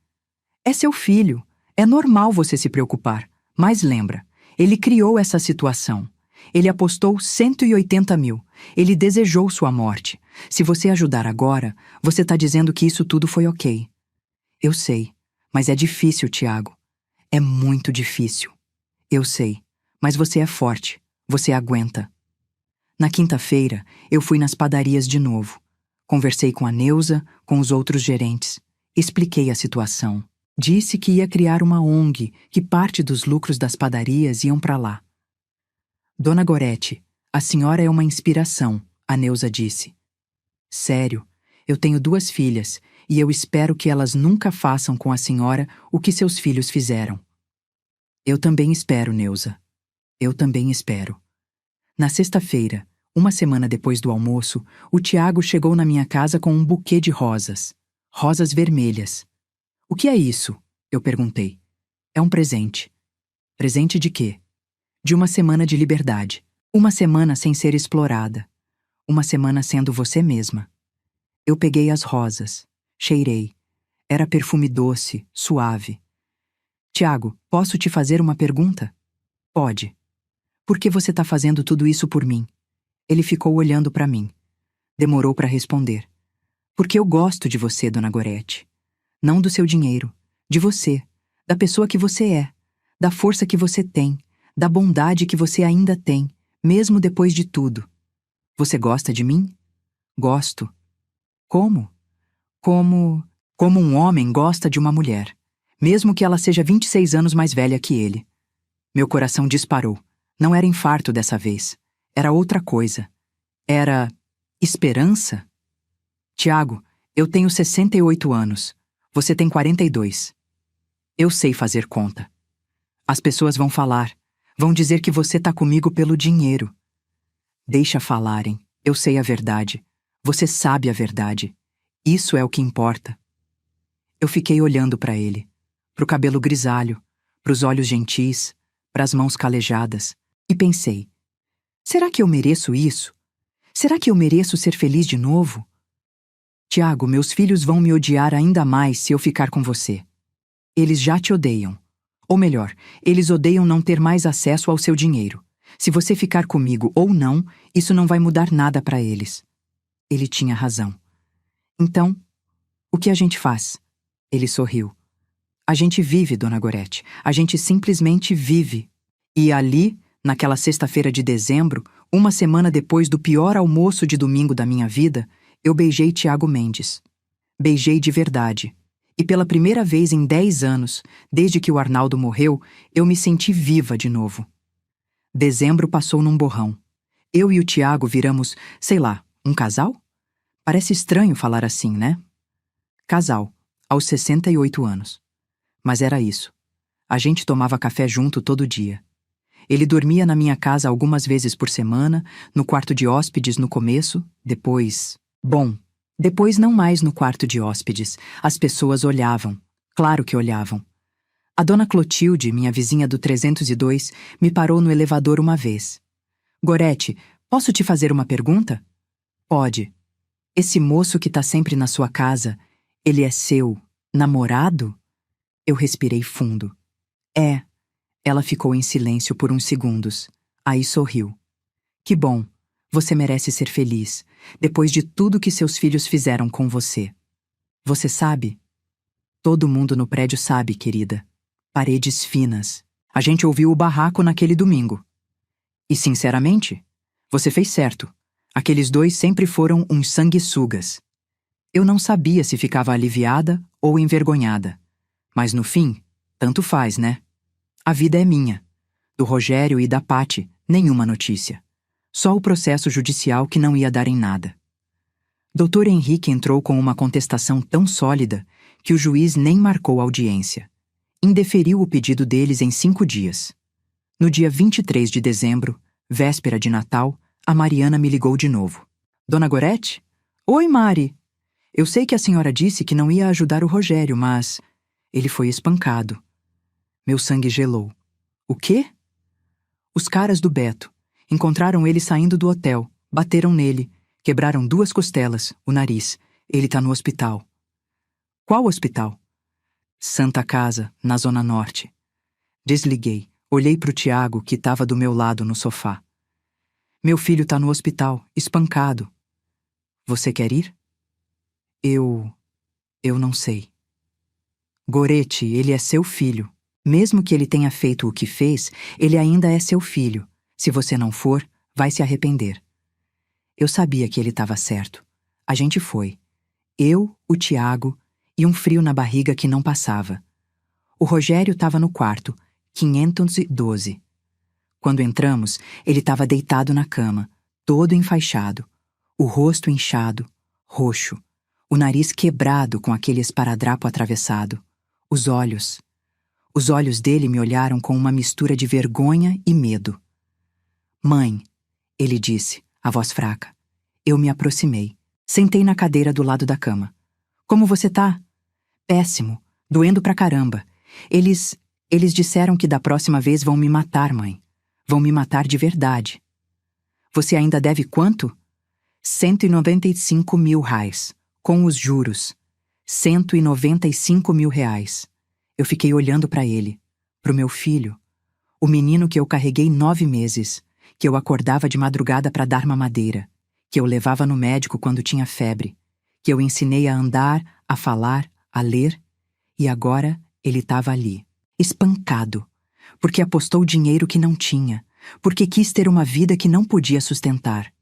É seu filho. É normal você se preocupar. Mas lembra, ele criou essa situação. Ele apostou 180 mil. Ele desejou sua morte. Se você ajudar agora, você tá dizendo que isso tudo foi ok. Eu sei, mas é difícil, Tiago. É muito difícil. Eu sei, mas você é forte. Você aguenta. Na quinta-feira, eu fui nas padarias de novo. Conversei com a Neuza, com os outros gerentes. Expliquei a situação. Disse que ia criar uma ONG, que parte dos lucros das padarias iam para lá. Dona Gorete, a senhora é uma inspiração, a Neuza disse. Sério, eu tenho 2 filhas e eu espero que elas nunca façam com a senhora o que seus filhos fizeram. Eu também espero, Neuza. Eu também espero. Na sexta-feira, uma semana depois do almoço, o Tiago chegou na minha casa com um buquê de rosas. Rosas vermelhas. O que é isso? Eu perguntei. É um presente. Presente de quê? De uma semana de liberdade. Uma semana sem ser explorada. Uma semana sendo você mesma. Eu peguei as rosas. Cheirei. Era perfume doce, suave. Tiago, posso te fazer uma pergunta? Pode. Por que você tá fazendo tudo isso por mim? Ele ficou olhando para mim. Demorou para responder. Porque eu gosto de você, Dona Gorete. Não do seu dinheiro. De você. Da pessoa que você é. Da força que você tem. Da bondade que você ainda tem, mesmo depois de tudo. Você gosta de mim? Gosto. Como? Como um homem gosta de uma mulher, mesmo que ela seja 26 anos mais velha que ele. Meu coração disparou. Não era infarto dessa vez. Era outra coisa. Era esperança? Tiago, eu tenho 68 anos. Você tem 42. Eu sei fazer conta. As pessoas vão falar. Vão dizer que você tá comigo pelo dinheiro. Deixa falarem. Eu sei a verdade. Você sabe a verdade. Isso é o que importa. Eu fiquei olhando para ele. Pro cabelo grisalho. Pros olhos gentis. Pras mãos calejadas. E pensei. Será que eu mereço isso? Será que eu mereço ser feliz de novo? Tiago, meus filhos vão me odiar ainda mais se eu ficar com você. Eles já te odeiam. Ou melhor, eles odeiam não ter mais acesso ao seu dinheiro. Se você ficar comigo ou não, isso não vai mudar nada para eles. Ele tinha razão. Então, o que a gente faz? Ele sorriu. A gente vive, Dona Gorete. A gente simplesmente vive. E ali, naquela sexta-feira de dezembro, uma semana depois do pior almoço de domingo da minha vida, eu beijei Tiago Mendes. Beijei de verdade. E pela primeira vez em 10 anos, desde que o Arnaldo morreu, eu me senti viva de novo. Dezembro passou num borrão. Eu e o Tiago viramos, sei lá, um casal? Parece estranho falar assim, né? Casal, aos 68 anos. Mas era isso. A gente tomava café junto todo dia. Ele dormia na minha casa algumas vezes por semana, no quarto de hóspedes no começo, depois... Depois não mais no quarto de hóspedes. As pessoas olhavam. Claro que olhavam. A dona Clotilde, minha vizinha do 302, me parou no elevador uma vez. Gorete, posso te fazer uma pergunta? Pode. Esse moço que tá sempre na sua casa, ele é seu namorado? Eu respirei fundo. É. Ela ficou em silêncio por uns segundos. Aí sorriu. Que bom. Você merece ser feliz, depois de tudo que seus filhos fizeram com você. Você sabe? Todo mundo no prédio sabe, querida. Paredes finas. A gente ouviu o barraco naquele domingo. E, sinceramente, você fez certo. Aqueles dois sempre foram uns sanguessugas. Eu não sabia se ficava aliviada ou envergonhada. Mas no fim, tanto faz, né? A vida é minha. Do Rogério e da Patty, nenhuma notícia. Só o processo judicial que não ia dar em nada. Dr. Henrique entrou com uma contestação tão sólida que o juiz nem marcou audiência. Indeferiu o pedido deles em 5 dias. No dia 23 de dezembro, véspera de Natal, a Mariana me ligou de novo. Dona Gorete? Oi, Mari. Eu sei que a senhora disse que não ia ajudar o Rogério, mas... Ele foi espancado. Meu sangue gelou. O quê? Os caras do Beto. Encontraram ele saindo do hotel, bateram nele, quebraram 2 costelas, o nariz. Ele tá no hospital. Qual hospital? Santa Casa, na Zona Norte. Desliguei. Olhei pro Tiago, que estava do meu lado no sofá. Meu filho tá no hospital, espancado. Você quer ir? Eu não sei. Gorete, ele é seu filho. Mesmo que ele tenha feito o que fez, ele ainda é seu filho. Se você não for, vai se arrepender. Eu sabia que ele estava certo. A gente foi. Eu, o Tiago e um frio na barriga que não passava. O Rogério estava no quarto, 512. Quando entramos, ele estava deitado na cama, todo enfaixado, o rosto inchado, roxo, o nariz quebrado com aquele esparadrapo atravessado, os olhos. Os olhos dele me olharam com uma mistura de vergonha e medo. Mãe, ele disse, a voz fraca. Eu me aproximei. Sentei na cadeira do lado da cama. Como você tá? Péssimo, doendo pra caramba. Eles disseram que da próxima vez vão me matar, mãe. Vão me matar de verdade. Você ainda deve quanto? 195 mil reais, com os juros. 195 mil reais. Eu fiquei olhando pra ele, pro meu filho, o menino que eu carreguei 9 meses, que eu acordava de madrugada pra dar mamadeira, que eu levava no médico quando tinha febre, que eu ensinei a andar, a falar, a ler, e agora ele estava ali, espancado, porque apostou dinheiro que não tinha, porque quis ter uma vida que não podia sustentar.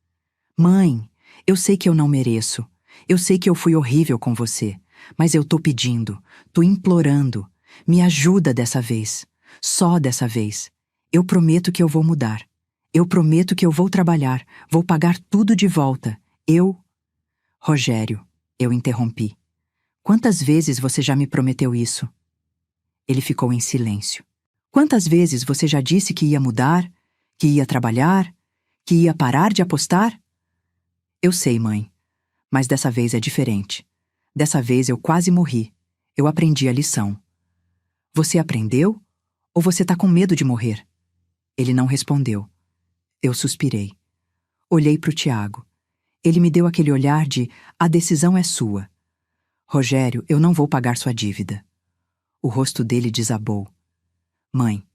Mãe, eu sei que eu não mereço, eu sei que eu fui horrível com você, mas eu tô pedindo, tô implorando, me ajuda dessa vez, só dessa vez. Eu prometo que eu vou mudar. Eu prometo que eu vou trabalhar, vou pagar tudo de volta. Rogério, eu interrompi. Quantas vezes você já me prometeu isso? Ele ficou em silêncio. Quantas vezes você já disse que ia mudar, que ia trabalhar, que ia parar de apostar? Eu sei, mãe, mas dessa vez é diferente. Dessa vez eu quase morri. Eu aprendi a lição. Você aprendeu? Ou você tá com medo de morrer? Ele não respondeu. Eu suspirei. Olhei pro Tiago. Ele me deu aquele olhar de a decisão é sua. Rogério, eu não vou pagar sua dívida. O rosto dele desabou. Mãe,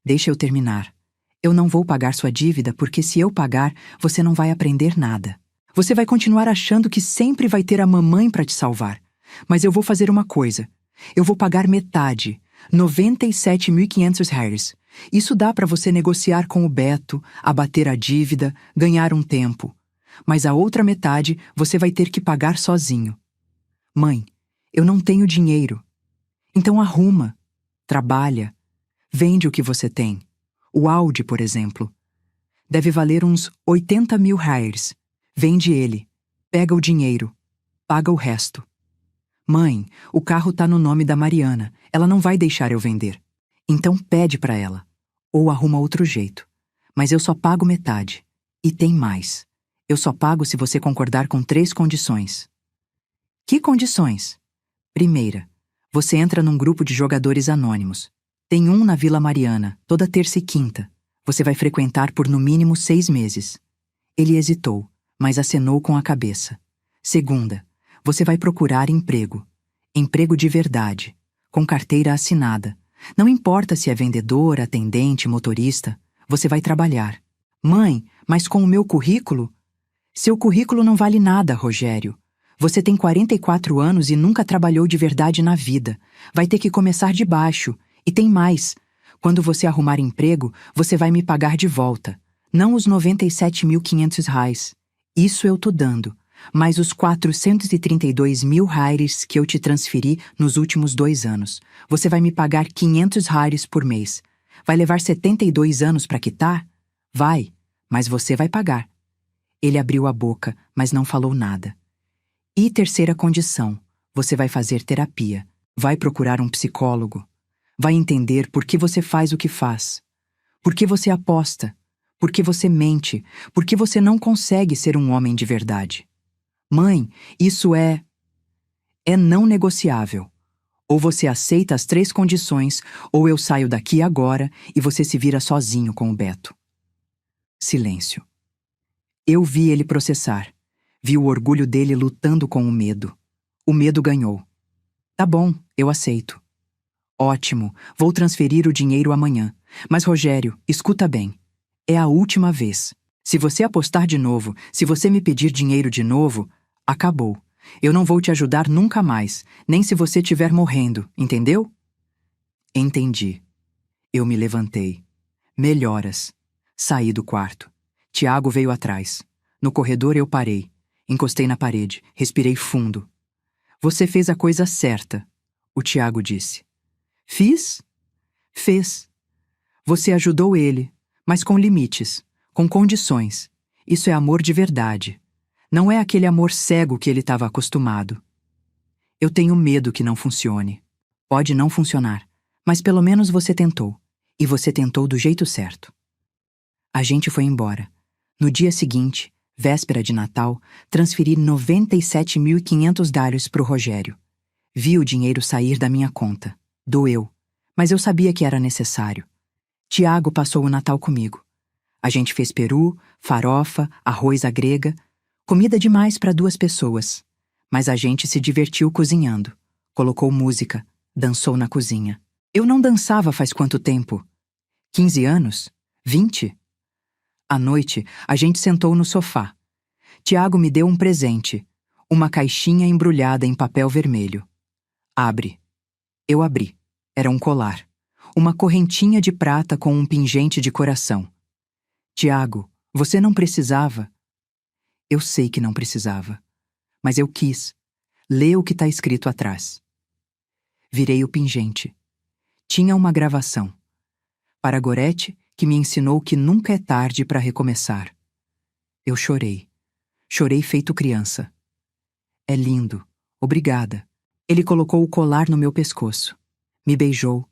deixa eu terminar. Eu não vou pagar sua dívida porque se eu pagar, você não vai aprender nada. Você vai continuar achando que sempre vai ter a mamãe para te salvar. Mas eu vou fazer uma coisa. Eu vou pagar metade, 97.500 reais. Isso dá para você negociar com o Beto, abater a dívida, ganhar um tempo. Mas a outra metade você vai ter que pagar sozinho. Mãe, eu não tenho dinheiro. Então arruma, trabalha, vende o que você tem. O Audi, por exemplo. Deve valer uns 80 mil reais. Vende ele, pega o dinheiro, paga o resto. Mãe, o carro tá no nome da Mariana. Ela não vai deixar eu vender. Então pede pra ela. Ou arruma outro jeito. Mas eu só pago metade. E tem mais. Eu só pago se você concordar com 3 condições. Que condições? Primeira, você entra num grupo de jogadores anônimos. Tem um na Vila Mariana, toda terça e quinta. Você vai frequentar por no mínimo 6 meses. Ele hesitou, mas acenou com a cabeça. Segunda, você vai procurar emprego. Emprego de verdade, com carteira assinada. Não importa se é vendedor, atendente, motorista, você vai trabalhar. Mãe, mas com o meu currículo? Seu currículo não vale nada, Rogério. Você tem 44 anos e nunca trabalhou de verdade na vida. Vai ter que começar de baixo. E tem mais. Quando você arrumar emprego, você vai me pagar de volta. Não os 97.500 reais. Isso eu tô dando. Mas os 432.000 reais que eu te transferi nos últimos 2 anos. Você vai me pagar 500 reais por mês. Vai levar 72 anos para quitar? Vai, mas você vai pagar. Ele abriu a boca, mas não falou nada. E terceira condição, você vai fazer terapia. Vai procurar um psicólogo. Vai entender por que você faz o que faz. Por que você aposta. Por que você mente. Por que você não consegue ser um homem de verdade. Mãe, isso é não negociável. Ou você aceita as 3 condições, ou eu saio daqui agora e você se vira sozinho com o Beto. Silêncio. Eu vi ele processar. Vi o orgulho dele lutando com o medo. O medo ganhou. Tá bom, eu aceito. Ótimo, vou transferir o dinheiro amanhã. Mas, Rogério, escuta bem. É a última vez. Se você apostar de novo, se você me pedir dinheiro de novo, acabou. Eu não vou te ajudar nunca mais, nem se você estiver morrendo, entendeu? Entendi. Eu me levantei. Melhoras. Saí do quarto. Tiago veio atrás. No corredor eu parei. Encostei na parede. Respirei fundo. Você fez a coisa certa, o Tiago disse. Fiz? Fez. Você ajudou ele, mas com limites, com condições. Isso é amor de verdade. Não é aquele amor cego que ele estava acostumado. Eu tenho medo que não funcione. Pode não funcionar, mas pelo menos você tentou. E você tentou do jeito certo. A gente foi embora. No dia seguinte, véspera de Natal, transferi 97.500 dólares pro Rogério. Vi o dinheiro sair da minha conta. Doeu, mas eu sabia que era necessário. Tiago passou o Natal comigo. A gente fez peru, farofa, arroz à grega, comida demais para 2 pessoas. Mas a gente se divertiu cozinhando. Colocou música, dançou na cozinha. Eu não dançava faz quanto tempo? 15 anos? 20? À noite, a gente sentou no sofá. Tiago me deu um presente, uma caixinha embrulhada em papel vermelho. Abre. Eu abri. Era um colar. Uma correntinha de prata com um pingente de coração. Tiago, você não precisava. Eu sei que não precisava. Mas eu quis. Lê o que está escrito atrás. Virei o pingente. Tinha uma gravação. Para Gorete, que me ensinou que nunca é tarde para recomeçar. Eu chorei. Chorei feito criança. É lindo. Obrigada. Ele colocou o colar no meu pescoço. Me beijou.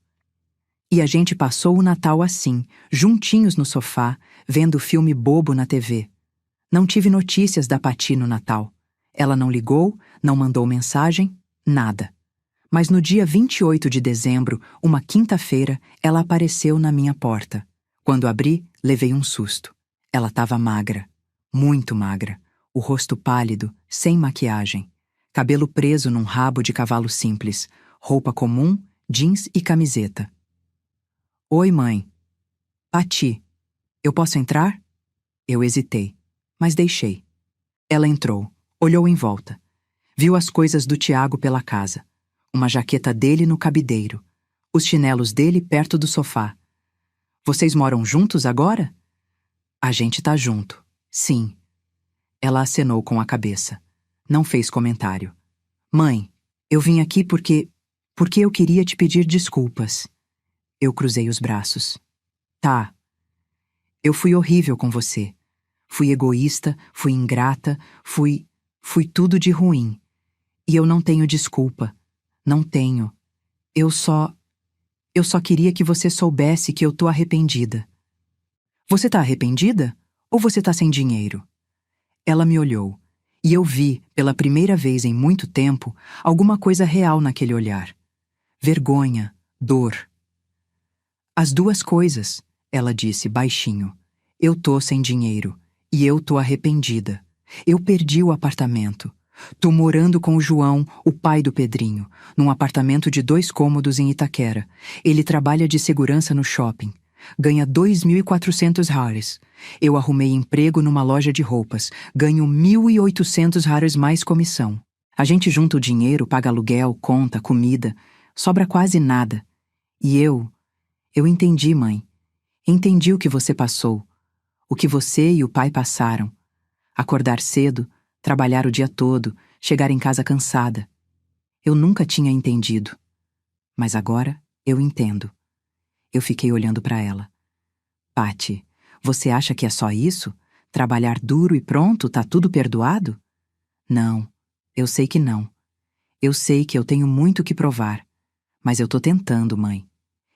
E a gente passou o Natal assim, juntinhos no sofá, vendo filme bobo na TV. Não tive notícias da Pati no Natal. Ela não ligou, não mandou mensagem, nada. Mas no dia 28 de dezembro, uma quinta-feira, ela apareceu na minha porta. Quando abri, levei um susto. Ela estava magra, muito magra, o rosto pálido, sem maquiagem, cabelo preso num rabo de cavalo simples, roupa comum, jeans e camiseta. Oi, mãe. Pati, eu posso entrar? Eu hesitei, mas deixei. Ela entrou, olhou em volta. Viu as coisas do Tiago pela casa. Uma jaqueta dele no cabideiro. Os chinelos dele perto do sofá. Vocês moram juntos agora? A gente tá junto. Sim. Ela acenou com a cabeça. Não fez comentário. Mãe, eu vim aqui porque eu queria te pedir desculpas. Eu cruzei os braços. Tá. Eu fui horrível com você. Fui egoísta, fui ingrata, fui tudo de ruim. E eu não tenho desculpa. Não tenho. Eu só queria que você soubesse que eu tô arrependida. Você tá arrependida? Ou você tá sem dinheiro? Ela me olhou, e eu vi, pela primeira vez em muito tempo, alguma coisa real naquele olhar. Vergonha, dor. As 2 coisas, ela disse baixinho. Eu tô sem dinheiro, e eu tô arrependida. Eu perdi o apartamento. Tô morando com o João, o pai do Pedrinho, num apartamento de 2 cômodos em Itaquera. Ele trabalha de segurança no shopping. Ganha 2.400 reais. Eu arrumei emprego numa loja de roupas. Ganho 1.800 reais mais comissão. A gente junta o dinheiro, paga aluguel, conta, comida. Sobra quase nada. E eu entendi, mãe. Entendi o que você passou. O que você e o pai passaram. Acordar cedo, trabalhar o dia todo, chegar em casa cansada. Eu nunca tinha entendido. Mas agora eu entendo. Eu fiquei olhando para ela. Patty, você acha que é só isso? Trabalhar duro e pronto, tá tudo perdoado? Não, eu sei que não. Eu sei que eu tenho muito que provar. Mas eu tô tentando, mãe.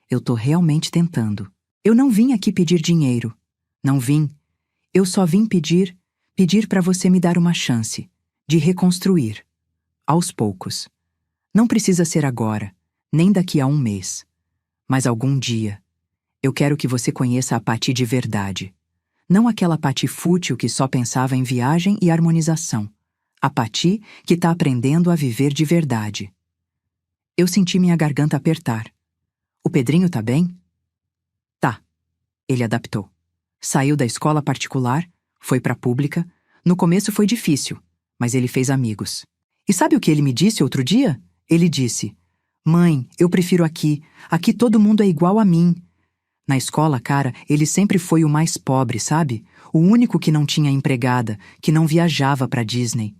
Eu tô realmente tentando. Eu não vim aqui pedir dinheiro. Não vim. Eu só vim pedir para você me dar uma chance de reconstruir, aos poucos. Não precisa ser agora, nem daqui a um mês. Mas algum dia, eu quero que você conheça a Patty de verdade. Não aquela Patty fútil que só pensava em viagem e harmonização. A Patty que tá aprendendo a viver de verdade. Eu senti minha garganta apertar. O Pedrinho tá bem? Tá. Ele adaptou. Saiu da escola particular, foi pra pública. No começo foi difícil, mas ele fez amigos. E sabe o que ele me disse outro dia? Ele disse: Mãe, eu prefiro aqui. Aqui todo mundo é igual a mim. Na escola, cara, ele sempre foi o mais pobre, sabe? O único que não tinha empregada, que não viajava pra Disney.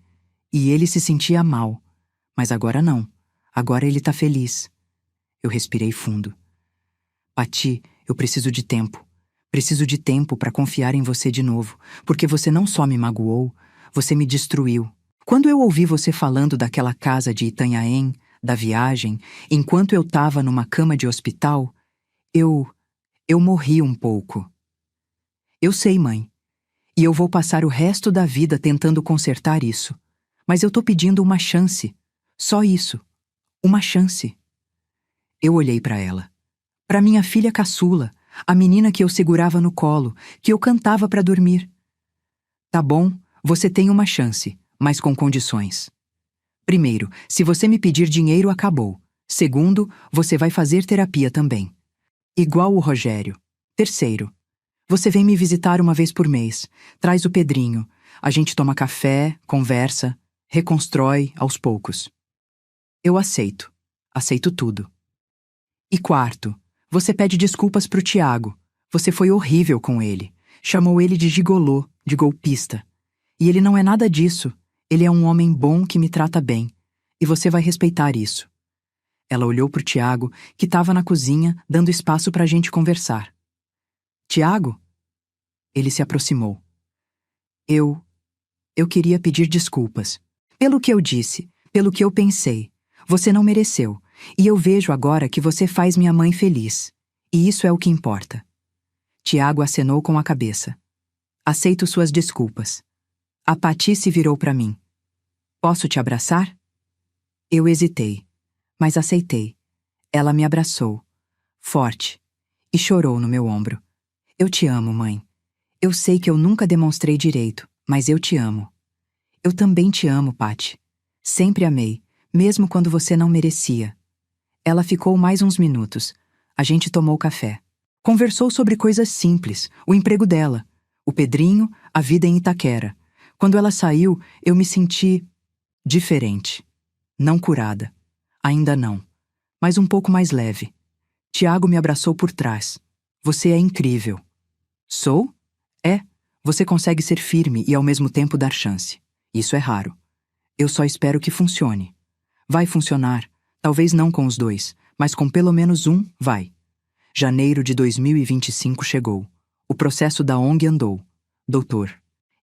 E ele se sentia mal. Mas agora não. Agora ele tá feliz. Eu respirei fundo. Patty, eu preciso de tempo. Preciso de tempo para confiar em você de novo, porque você não só me magoou, você me destruiu. Quando eu ouvi você falando daquela casa de Itanhaém, da viagem, enquanto eu tava numa cama de hospital, eu morri um pouco. Eu sei, mãe, e eu vou passar o resto da vida tentando consertar isso. Mas eu tô pedindo uma chance. Só isso. Uma chance. Eu olhei para ela. Para minha filha caçula, a menina que eu segurava no colo, que eu cantava para dormir. Tá bom, você tem uma chance, mas com condições. Primeiro, se você me pedir dinheiro, acabou. Segundo, você vai fazer terapia também. Igual o Rogério. Terceiro, você vem me visitar uma vez por mês, traz o Pedrinho, a gente toma café, conversa, reconstrói aos poucos. Eu aceito. Aceito tudo. E quarto, você pede desculpas pro Tiago. Você foi horrível com ele. Chamou ele de gigolô, de golpista. E ele não é nada disso. Ele é um homem bom que me trata bem. E você vai respeitar isso. Ela olhou pro Tiago, que estava na cozinha, dando espaço pra gente conversar. Tiago? Ele se aproximou. Eu queria pedir desculpas. Pelo que eu disse, pelo que eu pensei. Você não mereceu. E eu vejo agora que você faz minha mãe feliz. E isso é o que importa. Tiago acenou com a cabeça. Aceito suas desculpas. A Patty se virou para mim. Posso te abraçar? Eu hesitei, mas aceitei. Ela me abraçou, forte, e chorou no meu ombro. Eu te amo, mãe. Eu sei que eu nunca demonstrei direito, mas eu te amo. Eu também te amo, Patty. Sempre amei, mesmo quando você não merecia. Ela ficou mais uns minutos. A gente tomou café. Conversou sobre coisas simples, o emprego dela, o Pedrinho, a vida em Itaquera. Quando ela saiu, eu me senti diferente. Não curada. Ainda não. Mas um pouco mais leve. Tiago me abraçou por trás. Você é incrível. Sou? É. Você consegue ser firme e ao mesmo tempo dar chance. Isso é raro. Eu só espero que funcione. Vai funcionar. Talvez não com os dois, mas com pelo menos um, vai. Janeiro de 2025 chegou. O processo da ONG andou. Doutor.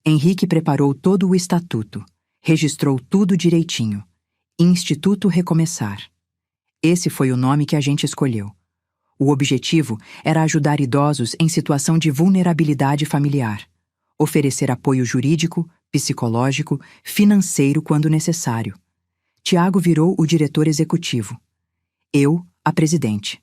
Henrique preparou todo o estatuto. Registrou tudo direitinho. Instituto Recomeçar. Esse foi o nome que a gente escolheu. O objetivo era ajudar idosos em situação de vulnerabilidade familiar. Oferecer apoio jurídico, psicológico, financeiro quando necessário. Tiago virou o diretor executivo. Eu, a presidente.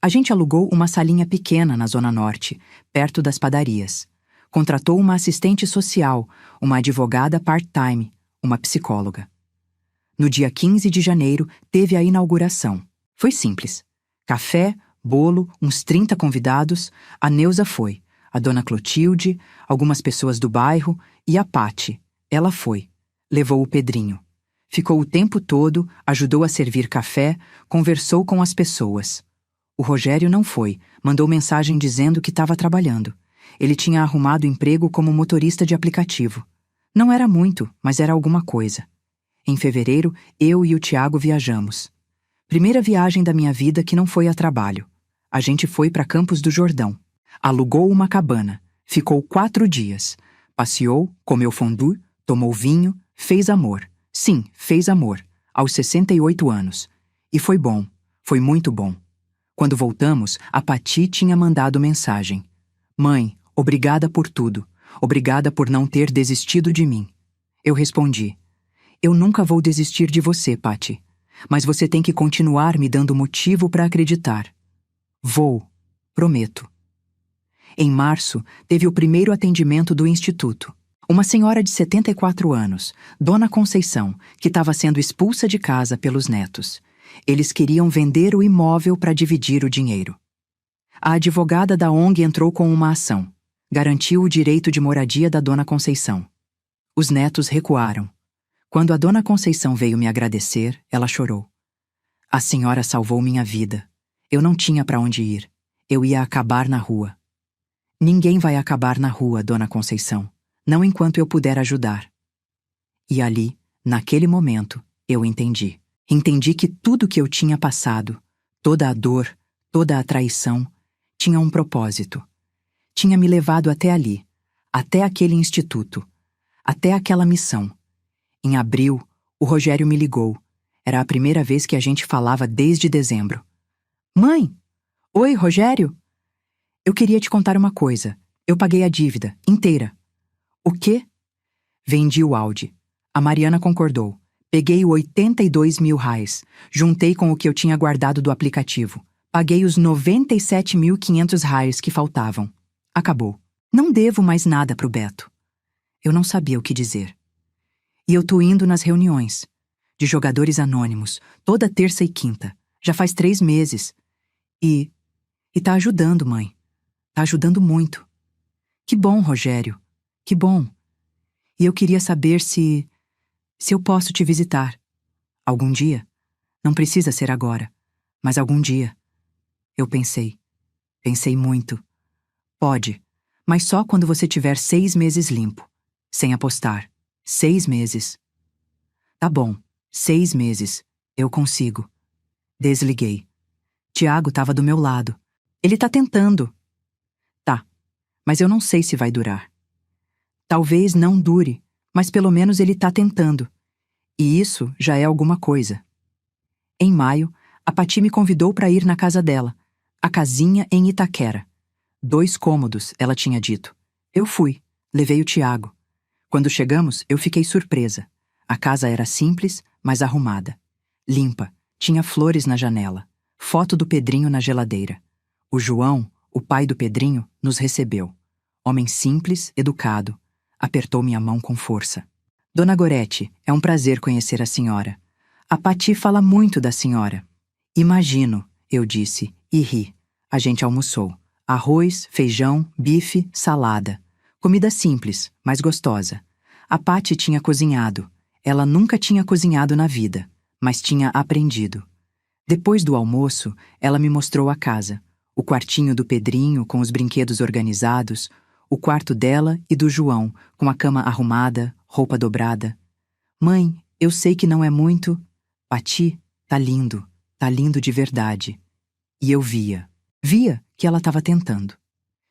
A gente alugou uma salinha pequena na Zona Norte, perto das padarias. Contratou uma assistente social, uma advogada part-time, uma psicóloga. No dia 15 de janeiro, teve a inauguração. Foi simples. Café, bolo, uns 30 convidados. A Neuza foi, a dona Clotilde, algumas pessoas do bairro e a Pati. Ela foi. Levou o Pedrinho. Ficou o tempo todo, ajudou a servir café, conversou com as pessoas. O Rogério não foi, mandou mensagem dizendo que estava trabalhando. Ele tinha arrumado emprego como motorista de aplicativo. Não era muito, mas era alguma coisa. Em fevereiro, eu e o Tiago viajamos. Primeira viagem da minha vida que não foi a trabalho. A gente foi para Campos do Jordão. Alugou uma cabana. Ficou 4 dias. Passeou, comeu fondue, tomou vinho, fez amor. Sim, fez amor. Aos 68 anos. E foi bom. Foi muito bom. Quando voltamos, a Pati tinha mandado mensagem. Mãe, obrigada por tudo. Obrigada por não ter desistido de mim. Eu respondi. Eu nunca vou desistir de você, Pati. Mas você tem que continuar me dando motivo para acreditar. Vou. Prometo. Em março, teve o primeiro atendimento do Instituto. Uma senhora de 74 anos, Dona Conceição, que estava sendo expulsa de casa pelos netos. Eles queriam vender o imóvel para dividir o dinheiro. A advogada da ONG entrou com uma ação. Garantiu o direito de moradia da Dona Conceição. Os netos recuaram. Quando a Dona Conceição veio me agradecer, ela chorou. A senhora salvou minha vida. Eu não tinha para onde ir. Eu ia acabar na rua. Ninguém vai acabar na rua, Dona Conceição. Não enquanto eu puder ajudar. E ali, naquele momento, eu entendi. Entendi que tudo que eu tinha passado, toda a dor, toda a traição, tinha um propósito. Tinha me levado até ali, até aquele instituto, até aquela missão. Em abril, o Rogério me ligou. Era a primeira vez que a gente falava desde dezembro. Mãe! Oi, Rogério? Eu queria te contar uma coisa. Eu paguei a dívida, inteira. O quê? Vendi o Audi. A Mariana concordou. Peguei o 82 mil reais. Juntei com o que eu tinha guardado do aplicativo. Paguei os 97.500 reais que faltavam. Acabou. Não devo mais nada pro Beto. Eu não sabia o que dizer. E eu tô indo nas reuniões. De jogadores anônimos. Toda terça e quinta. Já faz 3 meses. E tá ajudando, mãe. Tá ajudando muito. Que bom, Rogério. Que bom. E eu queria saber se eu posso te visitar. Algum dia. Não precisa ser agora. Mas algum dia. Eu pensei. Pensei muito. Pode. Mas só quando você tiver 6 meses limpo. Sem apostar. 6 meses. Tá bom. 6 meses. Eu consigo. Desliguei. Tiago tava do meu lado. Ele tá tentando. Tá. Mas eu não sei se vai durar. Talvez não dure, mas pelo menos ele tá tentando. E isso já é alguma coisa. Em maio, a Pati me convidou para ir na casa dela, a casinha em Itaquera. 2 cômodos, ela tinha dito. Eu fui, levei o Tiago. Quando chegamos, eu fiquei surpresa. A casa era simples, mas arrumada. Limpa, tinha flores na janela, foto do Pedrinho na geladeira. O João, o pai do Pedrinho, nos recebeu. Homem simples, educado. Apertou minha mão com força. Dona Gorete, é um prazer conhecer a senhora. A Pati fala muito da senhora. Imagino, eu disse, e ri. A gente almoçou. Arroz, feijão, bife, salada. Comida simples, mas gostosa. A Pati tinha cozinhado. Ela nunca tinha cozinhado na vida, mas tinha aprendido. Depois do almoço, ela me mostrou a casa. O quartinho do Pedrinho, com os brinquedos organizados, o quarto dela e do João, com a cama arrumada, roupa dobrada. Mãe, eu sei que não é muito. Pati, tá lindo de verdade. E eu via que ela estava tentando,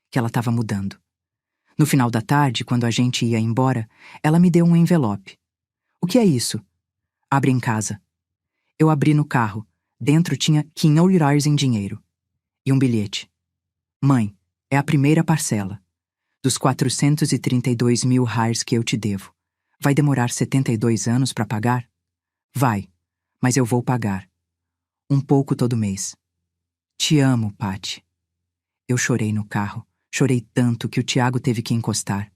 que ela estava mudando. No final da tarde, quando a gente ia embora, ela me deu um envelope. O que é isso? Abre em casa. Eu abri no carro. Dentro tinha R$ 500 em dinheiro. E um bilhete. Mãe, é a primeira parcela. Dos 432 mil reais que eu te devo. Vai demorar 72 anos para pagar? Vai, mas eu vou pagar. Um pouco todo mês. Te amo, Pati. Eu chorei no carro. Chorei tanto que o Tiago teve que encostar.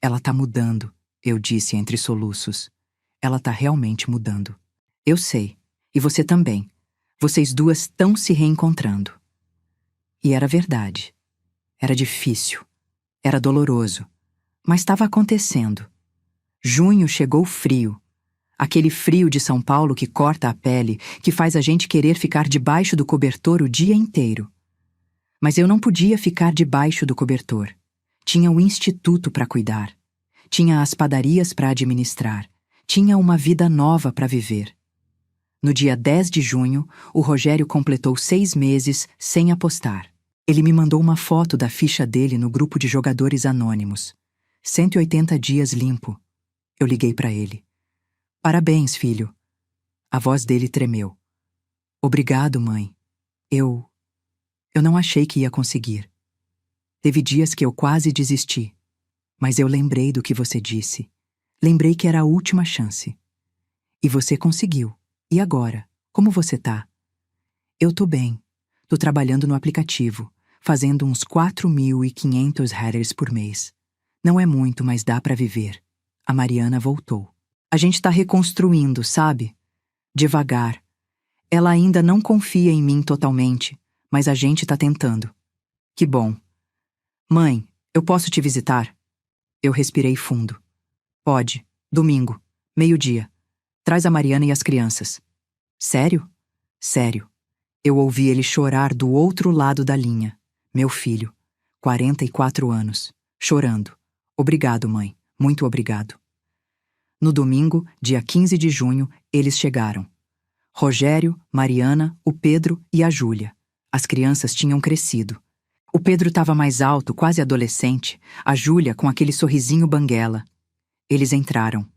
Ela tá mudando, eu disse entre soluços. Ela tá realmente mudando. Eu sei. E você também. Vocês duas estão se reencontrando. E era verdade. Era difícil. Era doloroso. Mas estava acontecendo. Junho chegou frio. Aquele frio de São Paulo que corta a pele, que faz a gente querer ficar debaixo do cobertor o dia inteiro. Mas eu não podia ficar debaixo do cobertor. Tinha o instituto para cuidar. Tinha as padarias para administrar. Tinha uma vida nova para viver. No dia 10 de junho, o Rogério completou 6 meses sem apostar. Ele me mandou uma foto da ficha dele no grupo de jogadores anônimos. 180 dias limpo. Eu liguei para ele. Parabéns, filho. A voz dele tremeu. Obrigado, mãe. Eu não achei que ia conseguir. Teve dias que eu quase desisti. Mas eu lembrei do que você disse. Lembrei que era a última chance. E você conseguiu. E agora? Como você tá? Eu tô bem. Tô trabalhando no aplicativo, fazendo uns 4.500 headers por mês. Não é muito, mas dá pra viver. A Mariana voltou. A gente tá reconstruindo, sabe? Devagar. Ela ainda não confia em mim totalmente, mas a gente tá tentando. Que bom. Mãe, eu posso te visitar? Eu respirei fundo. Pode. Domingo. 12:00. Traz a Mariana e as crianças. Sério? Sério. Eu ouvi ele chorar do outro lado da linha. Meu filho. 44 anos. Chorando. Obrigado, mãe. Muito obrigado. No domingo, dia 15 de junho, eles chegaram. Rogério, Mariana, o Pedro e a Júlia. As crianças tinham crescido. O Pedro estava mais alto, quase adolescente, a Júlia com aquele sorrisinho banguela. Eles entraram.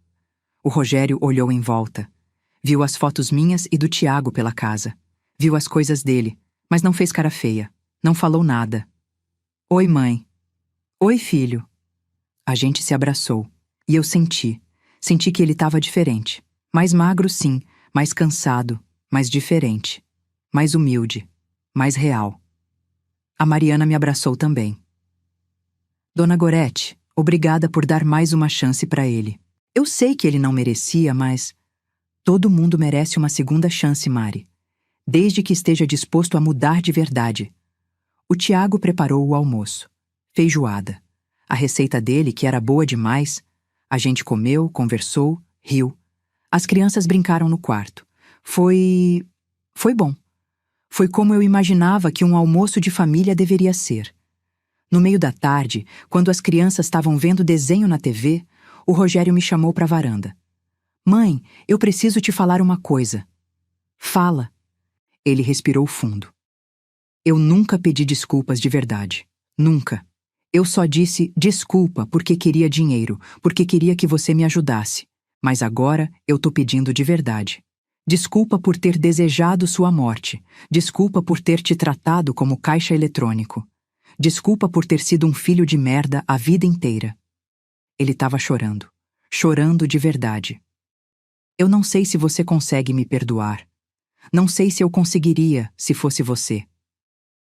O Rogério olhou em volta. Viu as fotos minhas e do Tiago pela casa. Viu as coisas dele, mas não fez cara feia. Não falou nada. Oi, mãe. Oi, filho. A gente se abraçou. E eu senti. Senti que ele estava diferente. Mais magro, sim, mais cansado, mais diferente. Mais humilde, mais real. A Mariana me abraçou também. Dona Gorete, obrigada por dar mais uma chance para ele. Eu sei que ele não merecia, mas... Todo mundo merece uma segunda chance, Mari. Desde que esteja disposto a mudar de verdade. O Tiago preparou o almoço. Feijoada. A receita dele, que era boa demais. A gente comeu, conversou, riu. As crianças brincaram no quarto. Foi bom. Foi como eu imaginava que um almoço de família deveria ser. No meio da tarde, quando as crianças estavam vendo desenho na TV, o Rogério me chamou para a varanda. Mãe, eu preciso te falar uma coisa. Fala. Ele respirou fundo. Eu nunca pedi desculpas de verdade. Nunca. Eu só disse desculpa porque queria dinheiro, porque queria que você me ajudasse. Mas agora eu tô pedindo de verdade. Desculpa por ter desejado sua morte. Desculpa por ter te tratado como caixa eletrônico. Desculpa por ter sido um filho de merda a vida inteira. Ele estava chorando. Chorando de verdade. Eu não sei se você consegue me perdoar. Não sei se eu conseguiria se fosse você.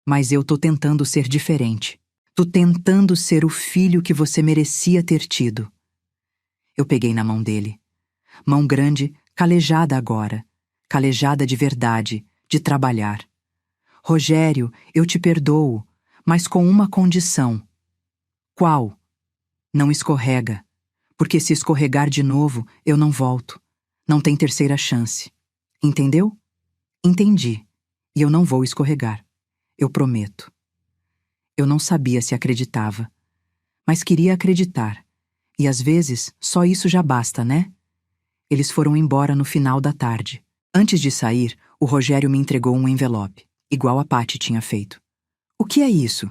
Mas eu tô tentando ser diferente. Tô tentando ser o filho que você merecia ter tido. Eu peguei na mão dele. Mão grande, calejada agora. Calejada de verdade, de trabalhar. Rogério, eu te perdoo, mas com uma condição. Qual? Não escorrega, porque se escorregar de novo, eu não volto. Não tem terceira chance. Entendeu? Entendi. E eu não vou escorregar. Eu prometo. Eu não sabia se acreditava, mas queria acreditar. E às vezes, só isso já basta, né? Eles foram embora no final da tarde. Antes de sair, o Rogério me entregou um envelope, igual a Patty tinha feito. O que é isso?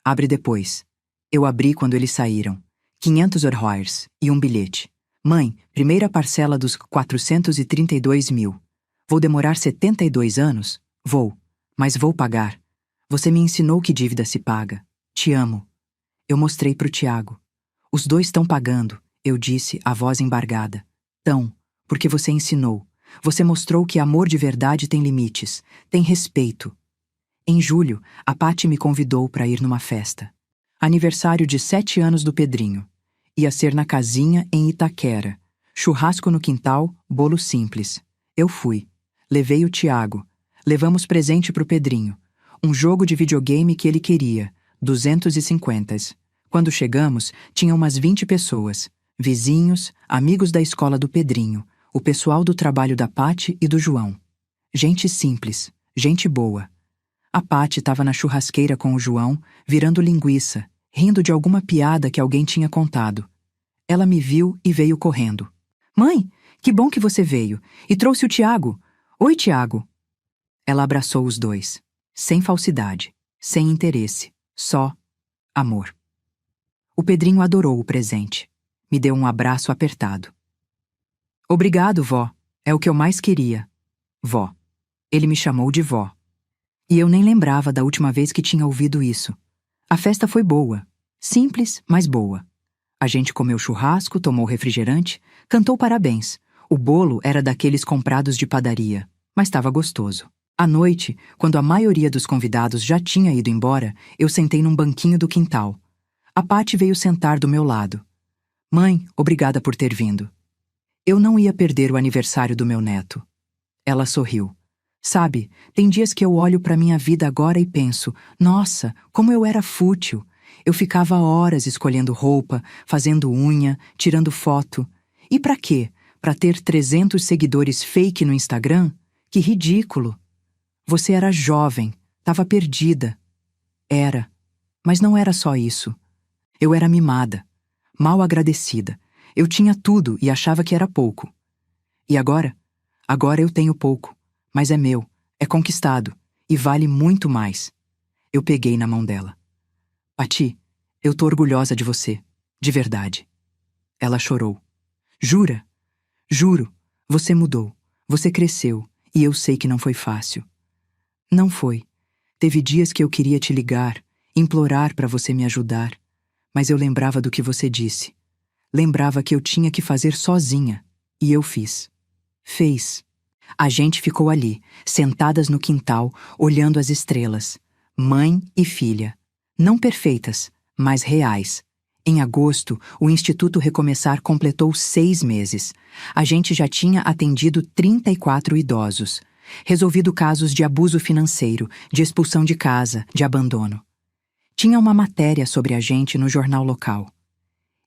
Abre depois. Eu abri quando eles saíram. 500 Eurohoyers e um bilhete. Mãe, primeira parcela dos 432 mil. Vou demorar 72 anos? Vou. Mas vou pagar. Você me ensinou que dívida se paga. Te amo. Eu mostrei pro Tiago. Os dois estão pagando, eu disse, a voz embargada. Tão, porque você ensinou. Você mostrou que amor de verdade tem limites, tem respeito. Em julho, a Patty me convidou para ir numa festa. Aniversário de 7 anos do Pedrinho. Ia ser na casinha em Itaquera. Churrasco no quintal, bolo simples. Eu fui. Levei o Tiago. Levamos presente pro Pedrinho. Um jogo de videogame que ele queria, 250. Quando chegamos, tinha umas 20 pessoas. Vizinhos, amigos da escola do Pedrinho, o pessoal do trabalho da Pati e do João. Gente simples, gente boa. A Pati estava na churrasqueira com o João, virando linguiça, rindo de alguma piada que alguém tinha contado. Ela me viu e veio correndo. Mãe, que bom que você veio. E trouxe o Tiago. Oi, Tiago. Ela abraçou os dois. Sem falsidade, sem interesse, só amor. O Pedrinho adorou o presente. Me deu um abraço apertado. Obrigado, vó. É o que eu mais queria. Vó. Ele me chamou de vó. E eu nem lembrava da última vez que tinha ouvido isso. A festa foi boa. Simples, mas boa. A gente comeu churrasco, tomou refrigerante, cantou parabéns. O bolo era daqueles comprados de padaria, mas estava gostoso. À noite, quando a maioria dos convidados já tinha ido embora, eu sentei num banquinho do quintal. A Pati veio sentar do meu lado. Mãe, obrigada por ter vindo. Eu não ia perder o aniversário do meu neto. Ela sorriu. Sabe, tem dias que eu olho para minha vida agora e penso, nossa, como eu era fútil. Eu ficava horas escolhendo roupa, fazendo unha, tirando foto. E para quê? Para ter 300 seguidores fake no Instagram? Que ridículo. Você era jovem, estava perdida. Era. Mas não era só isso. Eu era mimada, mal agradecida. Eu tinha tudo e achava que era pouco. E agora? Agora eu tenho pouco. Mas é meu, é conquistado, e vale muito mais. Eu peguei na mão dela. Pati, eu tô orgulhosa de você, de verdade. Ela chorou. Jura? Juro, você mudou, você cresceu, e eu sei que não foi fácil. Não foi. Teve dias que eu queria te ligar, implorar para você me ajudar, mas eu lembrava do que você disse. Lembrava que eu tinha que fazer sozinha, e eu fiz. Fez. A gente ficou ali, sentadas no quintal, olhando as estrelas. Mãe e filha. Não perfeitas, mas reais. Em agosto, o Instituto Recomeçar completou 6 meses. A gente já tinha atendido 34 idosos. Resolvido casos de abuso financeiro, de expulsão de casa, de abandono. Tinha uma matéria sobre a gente no jornal local.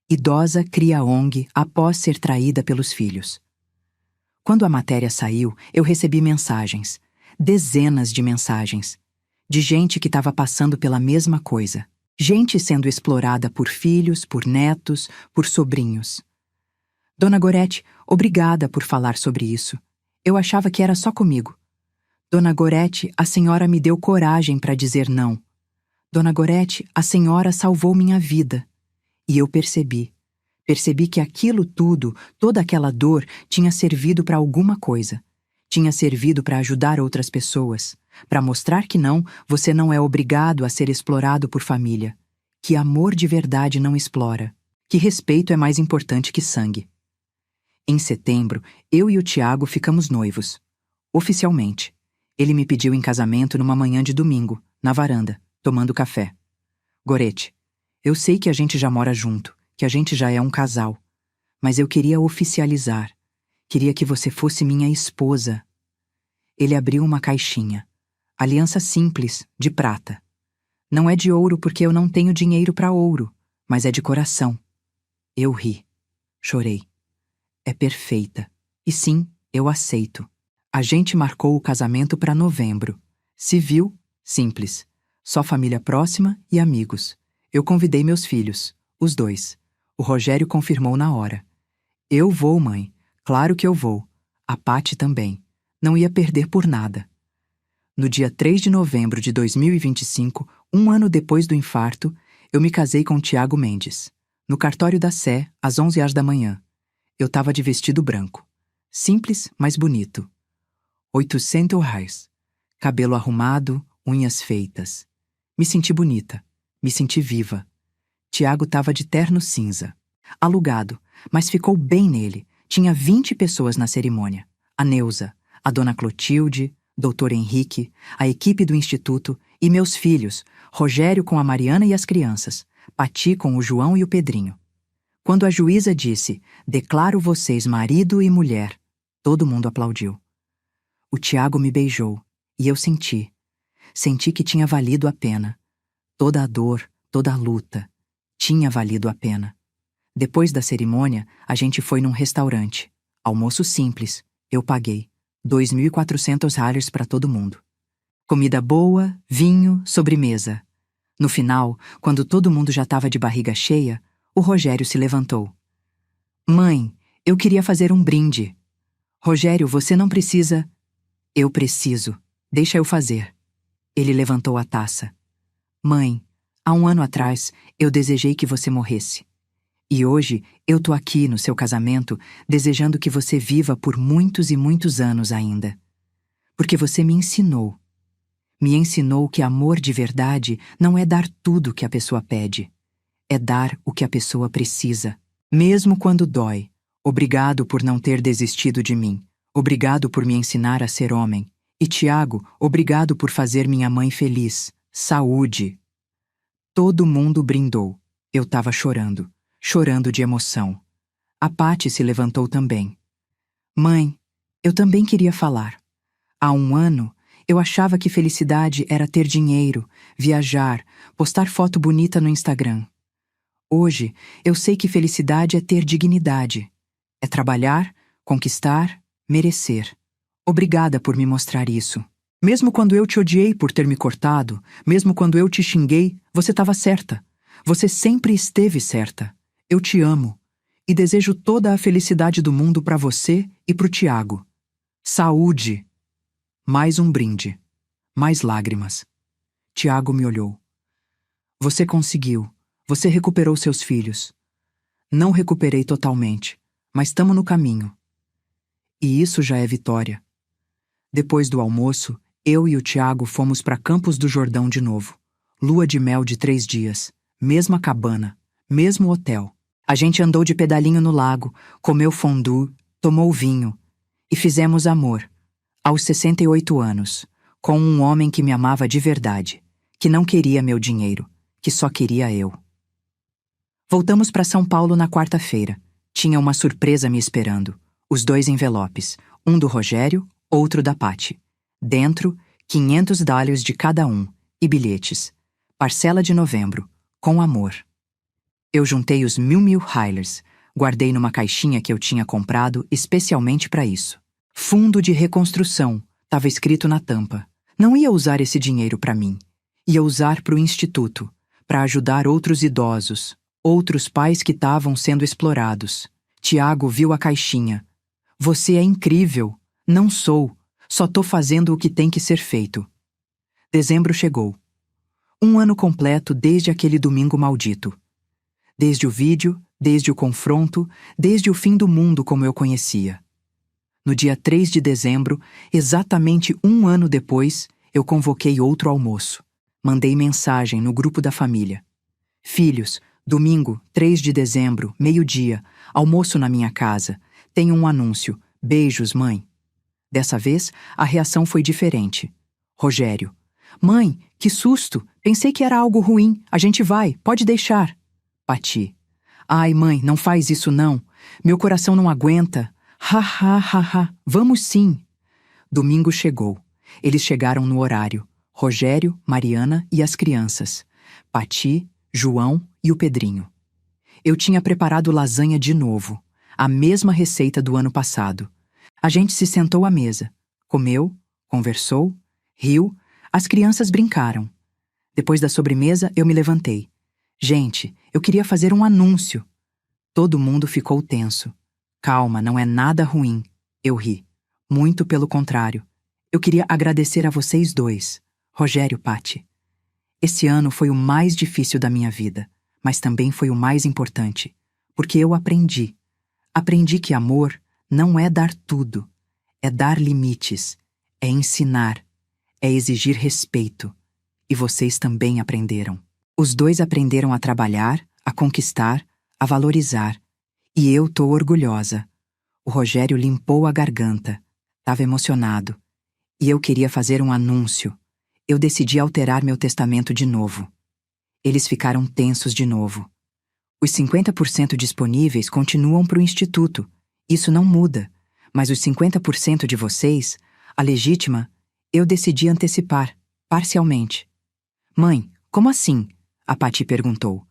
Idosa cria ONG após ser traída pelos filhos. Quando a matéria saiu, eu recebi mensagens, dezenas de mensagens, de gente que estava passando pela mesma coisa. Gente sendo explorada por filhos, por netos, por sobrinhos. Dona Gorete, obrigada por falar sobre isso. Eu achava que era só comigo. Dona Gorete, a senhora me deu coragem para dizer não. Dona Gorete, a senhora salvou minha vida. E eu percebi. Percebi que aquilo tudo, toda aquela dor, tinha servido para alguma coisa. Tinha servido para ajudar outras pessoas, para mostrar que não, você não é obrigado a ser explorado por família. Que amor de verdade não explora. Que respeito é mais importante que sangue. Em setembro, eu e o Tiago ficamos noivos. Oficialmente. Ele me pediu em casamento numa manhã de domingo, na varanda, tomando café. Gorete, eu sei que a gente já mora junto, que a gente já é um casal, mas eu queria oficializar. Queria que você fosse minha esposa. Ele abriu uma caixinha. Aliança simples, de prata. Não é de ouro porque eu não tenho dinheiro para ouro, mas é de coração. Eu ri. Chorei. É perfeita. E sim, eu aceito. A gente marcou o casamento para novembro. Civil, simples. Só família próxima e amigos. Eu convidei meus filhos, os 2. O Rogério confirmou na hora. Eu vou, mãe. Claro que eu vou. A Pati também. Não ia perder por nada. No dia 3 de novembro de 2025, um ano depois do infarto, eu me casei com Tiago Mendes. No cartório da Sé, às 11 horas da manhã. Eu tava de vestido branco. Simples, mas bonito. R$ 800. Cabelo arrumado, unhas feitas. Me senti bonita. Me senti viva. Tiago tava de terno cinza. Alugado, mas ficou bem nele. Tinha 20 pessoas na cerimônia. A Neuza, a dona Clotilde, Dr. Henrique, a equipe do instituto e meus filhos, Rogério com a Mariana e as crianças, Pati com o João e o Pedrinho. Quando a juíza disse, declaro vocês marido e mulher, todo mundo aplaudiu. O Tiago me beijou, e eu senti que tinha valido a pena. Toda a dor, toda a luta, tinha valido a pena. Depois da cerimônia, a gente foi num restaurante. Almoço simples, eu paguei. $2.400 para todo mundo. Comida boa, vinho, sobremesa. No final, quando todo mundo já estava de barriga cheia, o Rogério se levantou. Mãe, eu queria fazer um brinde. Rogério, você não precisa... Eu preciso. Deixa eu fazer. Ele levantou a taça. Mãe, há 1 ano atrás, eu desejei que você morresse. E hoje, eu tô aqui no seu casamento, desejando que você viva por muitos e muitos anos ainda. Porque você me ensinou. Me ensinou que amor de verdade não é dar tudo o que a pessoa pede. É dar o que a pessoa precisa. Mesmo quando dói. Obrigado por não ter desistido de mim. Obrigado por me ensinar a ser homem. E Tiago, obrigado por fazer minha mãe feliz. Saúde. Todo mundo brindou. Eu tava chorando de emoção. A Patty se levantou também. Mãe, eu também queria falar. Há 1 ano, eu achava que felicidade era ter dinheiro, viajar, postar foto bonita no Instagram. Hoje, eu sei que felicidade é ter dignidade. É trabalhar, conquistar, merecer. Obrigada por me mostrar isso. Mesmo quando eu te odiei por ter me cortado, mesmo quando eu te xinguei, você estava certa. Você sempre esteve certa. Eu te amo. E desejo toda a felicidade do mundo para você e pro Tiago. Saúde! Mais um brinde. Mais lágrimas. Tiago me olhou. Você conseguiu. Você recuperou seus filhos. Não recuperei totalmente, mas estamos no caminho. E isso já é vitória. Depois do almoço, eu e o Tiago fomos para Campos do Jordão de novo. Lua de mel de 3 dias. Mesma cabana. Mesmo hotel. A gente andou de pedalinho no lago, comeu fondue, tomou vinho. E fizemos amor. Aos 68 anos. Com um homem que me amava de verdade. Que não queria meu dinheiro. Que só queria eu. Voltamos para São Paulo na quarta-feira. Tinha uma surpresa me esperando. Os 2 envelopes. Um do Rogério, outro da Patty. Dentro, $500 de cada um. E bilhetes. Parcela de novembro. Com amor. Eu juntei os mil Hilers. Guardei numa caixinha que eu tinha comprado especialmente para isso. Fundo de reconstrução. Estava escrito na tampa. Não ia usar esse dinheiro para mim. Ia usar para o instituto. Para ajudar outros idosos. Outros pais que estavam sendo explorados. Tiago viu a caixinha. Você é incrível. Não sou. Só tô fazendo o que tem que ser feito. Dezembro chegou. 1 ano completo desde aquele domingo maldito. Desde o vídeo, desde o confronto, desde o fim do mundo como eu conhecia. No dia 3 de dezembro, exatamente 1 ano depois, eu convoquei outro almoço. Mandei mensagem no grupo da família. Filhos, domingo, 3 de dezembro, meio-dia, almoço na minha casa. Tenho um anúncio. Beijos, mãe. Dessa vez, a reação foi diferente. Rogério. Mãe, que susto! Pensei que era algo ruim. A gente vai, pode deixar. Patty. Ai, mãe, não faz isso não. Meu coração não aguenta. Ha, ha, ha, ha. Vamos sim. Domingo chegou. Eles chegaram no horário. Rogério, Mariana e as crianças. Patty, João e o Pedrinho. Eu tinha preparado lasanha de novo. A mesma receita do ano passado. A gente se sentou à mesa. Comeu, conversou, riu. As crianças brincaram. Depois da sobremesa, eu me levantei. Gente, eu queria fazer um anúncio. Todo mundo ficou tenso. Calma, não é nada ruim. Eu ri. Muito pelo contrário. Eu queria agradecer a vocês 2, Rogério e Patty. Esse ano foi o mais difícil da minha vida, mas também foi o mais importante, porque eu aprendi. Aprendi que amor não é dar tudo, é dar limites, é ensinar, é exigir respeito. E vocês também aprenderam. Os 2 aprenderam a trabalhar, a conquistar, a valorizar. E eu tô orgulhosa. O Rogério limpou a garganta. Tava emocionado. E eu queria fazer um anúncio. Eu decidi alterar meu testamento de novo. Eles ficaram tensos de novo. Os 50% disponíveis continuam para o Instituto. Isso não muda. Mas os 50% de vocês, a legítima, eu decidi antecipar, parcialmente. Mãe, como assim? A Patty perguntou.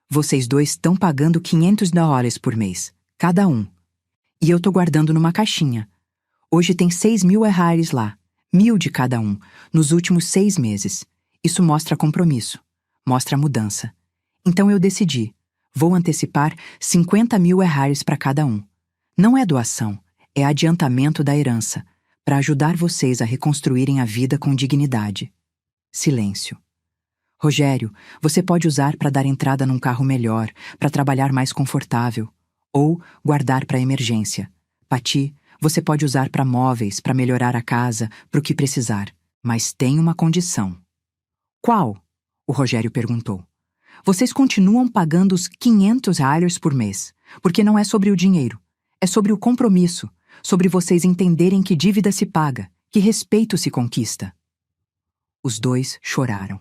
Vocês dois estão pagando $500 por mês, cada um. E eu tô guardando numa caixinha. Hoje tem $6.000 lá, 1.000 de cada um, nos últimos 6 meses. Isso mostra compromisso, mostra mudança. Então eu decidi, vou antecipar $50.000 para cada um. Não é doação, é adiantamento da herança, para ajudar vocês a reconstruírem a vida com dignidade. Silêncio. Rogério, você pode usar para dar entrada num carro melhor, para trabalhar mais confortável, ou guardar para emergência. Patty, você pode usar para móveis, para melhorar a casa, para o que precisar. Mas tem uma condição. Qual? O Rogério perguntou. Vocês continuam pagando os $500 por mês, porque não é sobre o dinheiro, é sobre o compromisso, sobre vocês entenderem que dívida se paga, que respeito se conquista. Os dois choraram.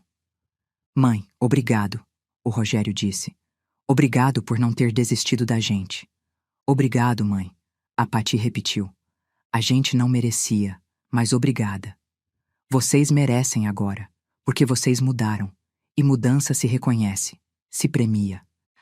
Mãe, obrigado, o Rogério disse. Obrigado por não ter desistido da gente. Obrigado, mãe, a Patty repetiu. A gente não merecia, mas obrigada. Vocês merecem agora, porque vocês mudaram. E mudança se reconhece, se premia.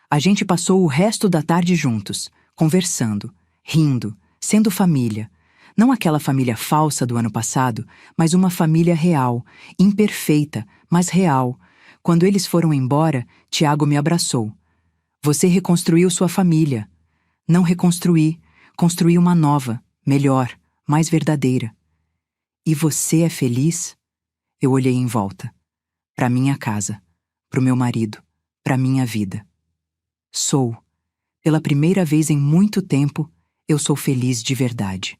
A gente passou o resto da tarde juntos, conversando, rindo, sendo família. Não aquela família falsa do ano passado, mas uma família real, imperfeita, mas real. Quando eles foram embora, Tiago me abraçou. Você reconstruiu sua família. Não reconstruí, construí uma nova, melhor, mais verdadeira. E você é feliz? Eu olhei em volta. Para minha casa, pro meu marido, pra minha vida. Sou. Pela primeira vez em muito tempo, eu sou feliz de verdade.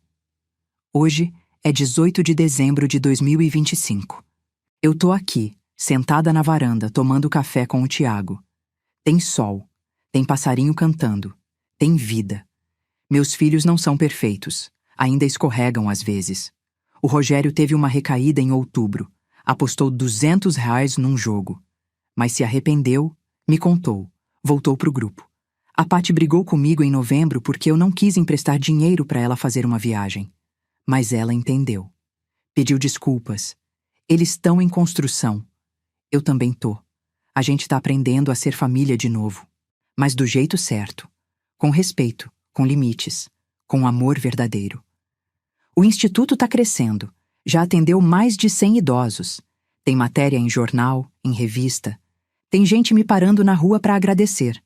Hoje é 18 de dezembro de 2025. Eu tô aqui, sentada na varanda, tomando café com o Tiago. Tem sol, tem passarinho cantando, tem vida. Meus filhos não são perfeitos, ainda escorregam às vezes. O Rogério teve uma recaída em outubro, apostou R$200 num jogo. Mas se arrependeu, me contou, voltou pro grupo. A Patty brigou comigo em novembro porque eu não quis emprestar dinheiro para ela fazer uma viagem. Mas ela entendeu. Pediu desculpas. Eles estão em construção. Eu também tô. A gente tá aprendendo a ser família de novo. Mas do jeito certo. Com respeito, com limites, com amor verdadeiro. O Instituto tá crescendo. Já atendeu mais de 100 idosos. Tem matéria em jornal, em revista. Tem gente me parando na rua para agradecer.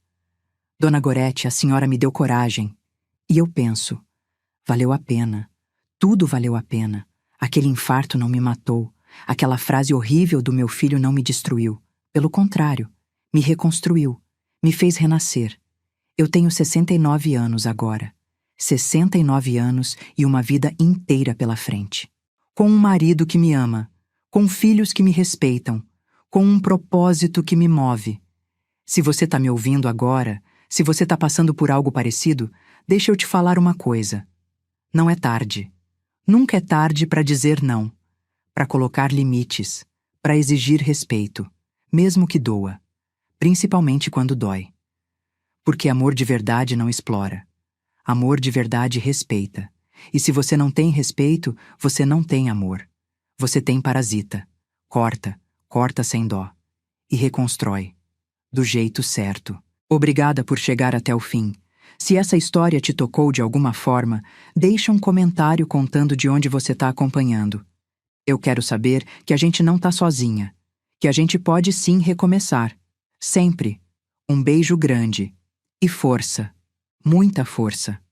Dona Gorete, a senhora me deu coragem. E eu penso, valeu a pena. Tudo valeu a pena. Aquele infarto não me matou. Aquela frase horrível do meu filho não me destruiu. Pelo contrário, me reconstruiu. Me fez renascer. Eu tenho 69 anos agora. 69 anos e uma vida inteira pela frente. Com um marido que me ama. Com filhos que me respeitam. Com um propósito que me move. Se você tá me ouvindo agora, se você tá passando por algo parecido, deixa eu te falar uma coisa. Não é tarde. Nunca é tarde para dizer não. Para colocar limites, para exigir respeito, mesmo que doa, principalmente quando dói. Porque amor de verdade não explora. Amor de verdade respeita. E se você não tem respeito, você não tem amor. Você tem parasita. Corta, corta sem dó. E reconstrói. Do jeito certo. Obrigada por chegar até o fim. Se essa história te tocou de alguma forma, deixa um comentário contando de onde você está acompanhando. Eu quero saber que a gente não tá sozinha, que a gente pode sim recomeçar. Sempre. Um beijo grande. E força. Muita força.